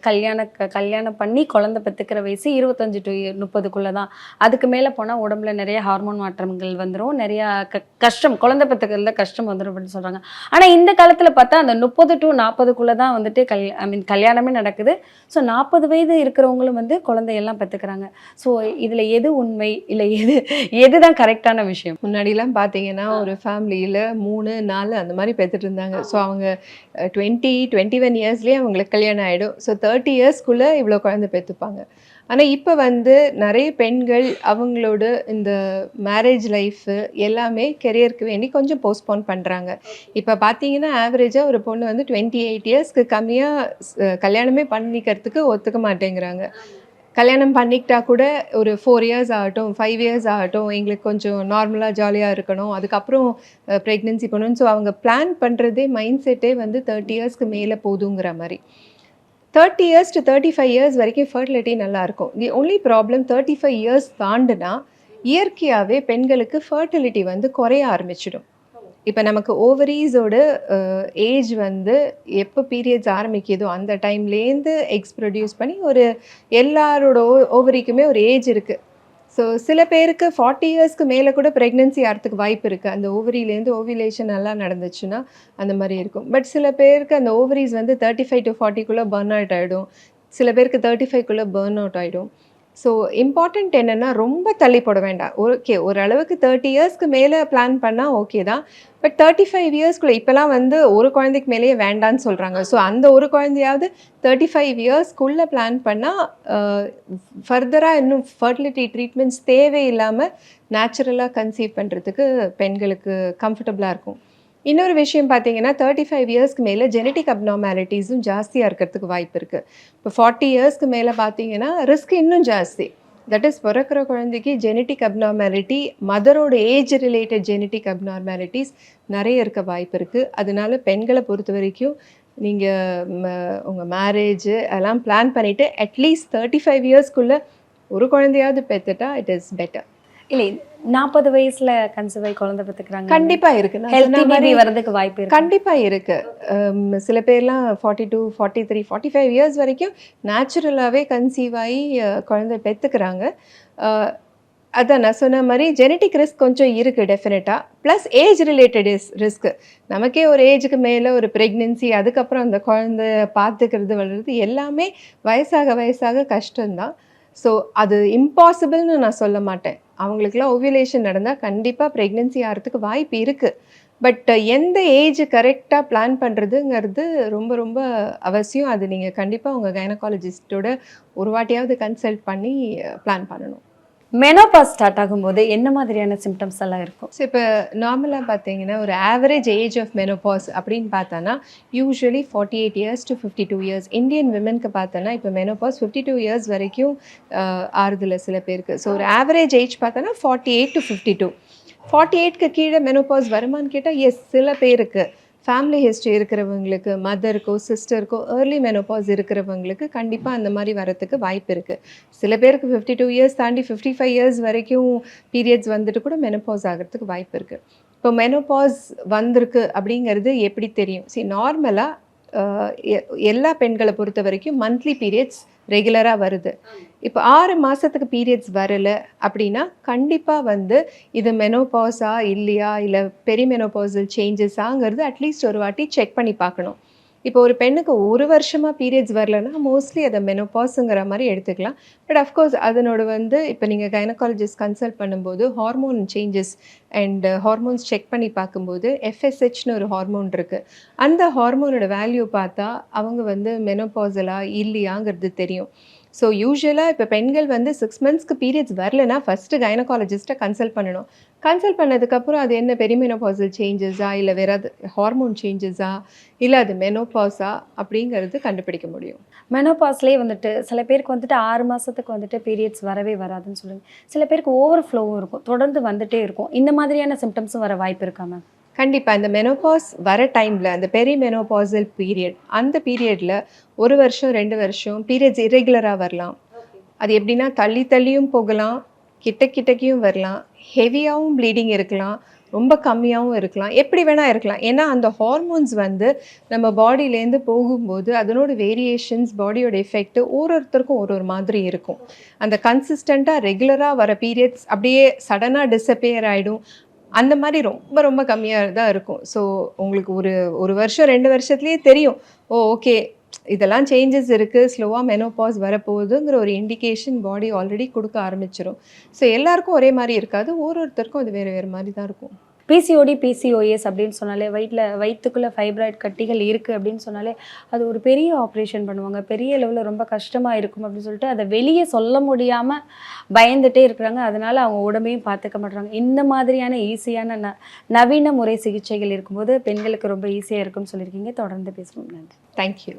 கல்யாணம் பண்ணி குழந்தை பெற்றுக்கிற வயசு 25 to 30க்குள்ளே தான். அதுக்கு மேலே போனால் உடம்புல நிறைய ஹார்மோன் மாற்றங்கள் வந்துடும், நிறையா கஷ்டம், குழந்தை பெற்றுக்கிறதுல கஷ்டம் வந்துடும் அப்படின்னு சொல்கிறாங்க. ஆனால் இந்த காலத்தில் பார்த்தா அந்த 30 to 40க்குள்ளே தான் வந்துட்டு கல்யாணமே நடக்குது. ஸோ 40 வயது இருக்கிறவங்களும் வந்து குழந்தையெல்லாம் பெற்றுக்கிறாங்க. ஸோ இதில் எது உண்மை, இல்லை எதுதான் கரெக்டான விஷயம்? முன்னாடிலாம் பார்த்தீங்கன்னா ஒரு ஃபேமிலியில் 3, 4 அந்த மாதிரி பெற்றுட்டு இருந்தாங்க. ஸோ அவங்க 21 இயர்ஸ்லேயே அவங்களுக்கு கல்யாணம் ஆகிடும். ஸோ 30 இயர்ஸ்க்குள்ளே இவ்வளோ குழந்தை பெற்றுப்பாங்க. ஆனால் இப்போ வந்து நிறைய பெண்கள் அவங்களோட இந்த மேரேஜ் லைஃபு எல்லாமே கெரியருக்கு வேண்டி கொஞ்சம் போஸ்ட்போன் பண்ணுறாங்க. இப்போ பார்த்தீங்கன்னா ஆவரேஜாக ஒரு பொண்ணு வந்து 28 இயர்ஸ்க்கு கம்மியாக கல்யாணமே பண்ணிக்கிறதுக்கு ஒத்துக்க மாட்டேங்கிறாங்க. கல்யாணம் பண்ணிக்கிட்டா கூட ஒரு 4 இயர்ஸ் ஆகட்டும், 5 இயர்ஸ் ஆகட்டும், எங்களுக்கு கொஞ்சம் நார்மலாக ஜாலியாக இருக்கணும், அதுக்கப்புறம் ப்ரெக்னென்சி பண்ணணும். ஸோ அவங்க பிளான் பண்ணுறதே மைண்ட் செட்டே வந்து 30 இயர்ஸ்க்கு மேலே போதுங்கிற மாதிரி. 30 இயர்ஸ் to 35 இயர்ஸ் வரைக்கும் ஃபர்டிலிட்டி நல்லாயிருக்கும். தி ஒன்லி ப்ராப்ளம் 35 இயர்ஸ் தாண்டுனா இயற்கையாகவே பெண்களுக்கு ஃபர்டிலிட்டி வந்து குறைய ஆரம்பிச்சிடும். இப்போ நமக்கு ஓவரீஸோட ஏஜ் வந்து எப்போ பீரியட்ஸ் ஆரம்பிக்குதோ அந்த டைம்லேருந்து எக்ஸ் ப்ரொடியூஸ் பண்ணி ஒரு எல்லாரோட ஓவரிக்குமே ஒரு ஏஜ் இருக்குது. ஸோ சில பேருக்கு 40 இயர்ஸ்க்கு மேலே கூட ப்ரெக்னென்சி ஆகிறதுக்கு வாய்ப்பு இருக்குது. அந்த ஓவரியிலேருந்து ஓவிலேஷன் நல்லா நடந்துச்சுன்னா அந்த மாதிரி இருக்கும். பட் சில பேருக்கு அந்த ஓவரிஸ் வந்து 35 to 40க்குள்ளே பர்ன் அவுட் ஆகிடும், சில பேருக்கு 35க்குள்ளே பர்ன் அவுட் ஆகிடும். ஸோ இம்பார்ட்டண்ட் என்னென்னா ரொம்ப தள்ளி போட வேண்டாம். ஓகே, ஓரளவுக்கு 30 இயர்ஸ்க்கு மேலே பிளான் பண்ணால் ஓகே தான். பட் 35 இயர்ஸ்க்குள்ளே இப்போலாம் வந்து ஒரு குழந்தைக்கு மேலேயே வேண்டான்னு சொல்கிறாங்க. ஸோ அந்த ஒரு குழந்தையாவது 35 இயர்ஸ்க்குள்ளே பிளான் பண்ணால் ஃபர்தராக இன்னும் ஃபர்டிலிட்டி ட்ரீட்மெண்ட்ஸ் தேவையில்லாமல் நேச்சுரலாக கன்சீவ் பண்ணுறதுக்கு பெண்களுக்கு கம்ஃபர்டபுளாக இருக்கும். இன்னொரு விஷயம் பார்த்தீங்கன்னா 35 இயர்ஸ்க்கு மேலே ஜெனட்டிக் அப்நார்மாலிட்டிஸும் ஜாஸ்தியாக இருக்கிறதுக்கு வாய்ப்பு இருக்குது. இப்போ 40 இயர்ஸ்க்கு மேலே பார்த்தீங்கன்னா ரிஸ்க் இன்னும் ஜாஸ்தி. தட் இஸ் பிறக்கிற குழந்தைக்கு ஜெனட்டிக் அப்நார்மாலிட்டி, மதரோட ஏஜ் ரிலேட்டட் ஜெனட்டிக் அப்நார்மாலிட்டிஸ் நிறைய இருக்க வாய்ப்பு இருக்குது. அதனால பெண்களை பொறுத்த வரைக்கும் நீங்கள் உங்கள் மேரேஜு அதெல்லாம் பிளான் பண்ணிவிட்டு அட்லீஸ்ட் 35 இயர்ஸ்க்குள்ளே ஒரு குழந்தையாவது பெற்றுட்டா இட் இஸ் பெட்டர். இல்லை 40 வயசுல கன்சீவ் ஆகி குழந்தை பெற்றுக்கிறாங்க, கண்டிப்பாக இருக்குது. ஹெல்த்தி பேபி வரதுக்கு வாய்ப்பு இருக்கு. கண்டிப்பாக இருக்குது. சில பேர்லாம் 42, 43, 45 இயர்ஸ் வரைக்கும் நேச்சுரலாகவே கன்சீவ் ஆகி குழந்தை பெற்றுக்கிறாங்க. அதான் நான் சொன்ன மாதிரி ஜெனட்டிக் ரிஸ்க் கொஞ்சம் இருக்குது டெஃபினட்டாக. Plus age related risk. நமக்கே ஒரு ஏஜுக்கு மேலே ஒரு ப்ரெக்னென்சி, அதுக்கப்புறம் அந்த குழந்தை பார்த்துக்கிறது வளர்றது எல்லாமே வயசாக வயசாக கஷ்டம்தான். ஸோ அது இம்பாசிபிள்னு நான் சொல்ல மாட்டேன். அவங்களுக்குலாம் ஓவியுலேஷன் நடந்தால் கண்டிப்பாக ப்ரெக்னென்சி ஆகிறதுக்கு வாய்ப்பு இருக்குது. பட் எந்த ஏஜ் கரெக்டாக பிளான் பண்ணுறதுங்கிறது ரொம்ப ரொம்ப அவசியம். அது நீங்கள் கண்டிப்பாக உங்கள் கைனகாலஜிஸ்ட்டோட ஒரு வாட்டியாவது கன்சல்ட் பண்ணி பிளான் பண்ணணும். மெனோபாஸ் ஸ்டார்ட் ஆகும்போது என்ன மாதிரியான சிம்டம்ஸ் எல்லாம் இருக்கும்? ஸோ இப்போ நார்மலாக பார்த்தீங்கன்னா ஒரு ஆவரேஜ் ஏஜ் ஆஃப் மெனோபாஸ் அப்படின்னு பார்த்தோன்னா usually 48 years to 52 years. Indian விமென்க்கு பார்த்தோன்னா இப்போ மெனோபாஸ் 52 இயர்ஸ் வரைக்கும் ஆறுதில்ல சில பேருக்கு. ஸோ ஒரு ஆவரேஜ் ஏஜ் பார்த்தோன்னா 48 டு 52. 48க்கு கீழே மெனோபாஸ் வருமானு கேட்டால் எஸ், சில பேருக்கு ஃபேமிலி ஹிஸ்ட்ரி இருக்கிறவங்களுக்கு, மதருக்கோ சிஸ்டருக்கோ ஏர்லி மெனோபாஸ் இருக்கிறவங்களுக்கு கண்டிப்பாக அந்த மாதிரி வரத்துக்கு வாய்ப்பு இருக்குது. சில பேருக்கு 52 இயர்ஸ் தாண்டி 55 இயர்ஸ் வரைக்கும் பீரியட்ஸ் வந்துட்டு கூட மெனோபாஸ் ஆகிறதுக்கு வாய்ப்பு இருக்குது. இப்போ மெனோபாஸ் வந்திருக்கு அப்படிங்கிறது எப்படி தெரியும்? நார்மலாக எல்லா பெண்களை பொறுத்த வரைக்கும் மந்த்லி பீரியட்ஸ் ரெகுலராக வருது. இப்போ 6 மாதத்துக்கு பீரியட்ஸ் வரலை அப்படின்னா கண்டிப்பாக வந்து இது மெனோபாஸா இல்லையா, இல்லை பெரிமெனோபாசல் சேஞ்சஸாங்கிறது அட்லீஸ்ட் ஒரு வாட்டி செக் பண்ணி பார்க்கணும். இப்போ ஒரு பெண்ணுக்கு 1 வருஷமாக பீரியட்ஸ் வரலன்னா மோஸ்ட்லி அதை மெனோபாஸுங்கிற மாதிரி எடுத்துக்கலாம். பட் அஃப்கோர்ஸ் அதனோட வந்து இப்போ நீங்கள் கைனகாலஜிஸ்ட் கன்சல்ட் பண்ணும்போது hormone changes and hormones check பண்ணி பார்க்கும்போது FSHன்னு ஒரு ஹார்மோன் இருக்குது. அந்த ஹார்மோனோட வேல்யூ பார்த்தா அவங்க வந்து மெனோபாசலா இல்லையாங்கிறது தெரியும். ஸோ யூஸ்வலாக இப்போ பெண்கள் வந்து 6 மந்த்ஸ்க்கு பீரியட்ஸ் வரலன்னா ஃபஸ்ட்டு கைனகாலஜிஸ்ட்டை கன்சல்ட் பண்ணணும். கன்சல்ட் பண்ணதுக்கப்புறம் அது என்ன பெரிமெனோபாசல் சேஞ்சஸா, இல்லை வேறு ஹார்மோன் சேஞ்சஸா, இல்லை அது மெனோபாஸா அப்படிங்கிறது கண்டுபிடிக்க முடியும். மெனோபாஸ்லேயே வந்துட்டு சில பேருக்கு வந்துட்டு 6 மாதத்துக்கு வந்துட்டு பீரியட்ஸ் வரவே வராதுன்னு சொல்லுங்க. சில பேருக்கு ஓவர் ஃப்ளோவும் இருக்கும், தொடர்ந்து வந்துட்டே இருக்கும். இந்த மாதிரியான சிம்டம்ஸும் வர வாய்ப்பு இருக்கா மேம்? கண்டிப்பாக இந்த மெனோபாஸ் வர டைமில் அந்த பெரிமெனோபாசல் பீரியட், அந்த பீரியடில் 1 வருஷம் 2 வருஷம் பீரியட்ஸ் இரெகுலராக வரலாம். அது எப்படின்னா தள்ளி தள்ளியும் போகலாம், கிட்டக்கையும் வரலாம், ஹெவியாகவும் ப்ளீடிங் இருக்கலாம், ரொம்ப கம்மியாகவும் இருக்கலாம், எப்படி வேணால் இருக்கலாம். ஏன்னா அந்த ஹார்மோன்ஸ் வந்து நம்ம பாடியிலேருந்து போகும்போது அதனோட வேரியேஷன்ஸ், பாடியோட எஃபெக்ட் ஒருத்தருக்கும் ஒரு மாதிரி இருக்கும். அந்த கன்சிஸ்டண்ட்டாக ரெகுலராக வர பீரியட்ஸ் அப்படியே சடனாக டிஸப்பியர் ஆகிடும். அந்த மாதிரி ரொம்ப ரொம்ப கம்மியாக தான் இருக்கும். ஸோ உங்களுக்கு ஒரு வருஷம் 2 வருஷத்துலேயே தெரியும், ஓகே இதெல்லாம் சேஞ்சஸ் இருக்குது, ஸ்லோவாக மெனோபாஸ் வரப்போகுதுங்கிற ஒரு இண்டிகேஷன் பாடி ஆல்ரெடி கொடுக்க ஆரம்பிச்சிடும். ஸோ எல்லாருக்கும் ஒரே மாதிரி இருக்காது, ஒருத்தருக்கும் அது வேறு மாதிரி தான் இருக்கும். பிசிஓடி, பிசிஓஎஸ் அப்படின்னு சொன்னாலே வயிற்றுக்குள்ளே ஃபைப்ராய்ட் கட்டிகள் இருக்குது அப்படின்னு சொன்னாலே அது ஒரு பெரிய ஆப்ரேஷன் பண்ணுவாங்க, பெரிய லெவலில் ரொம்ப கஷ்டமாக இருக்கும் அப்படின்னு சொல்லிட்டு அதை வெளியே சொல்ல முடியாமல் பயந்துகிட்டே இருக்கிறாங்க. அதனால் அவங்க உடம்பையும் பார்த்துக்க மாட்டுறாங்க. இந்த மாதிரியான ஈஸியான நவீன முறை சிகிச்சைகள் இருக்கும்போது பெண்களுக்கு ரொம்ப ஈஸியாக இருக்குன்னு சொல்லியிருக்கீங்க. தொடர்ந்து பேசணும். நன்றி. தேங்க்யூ.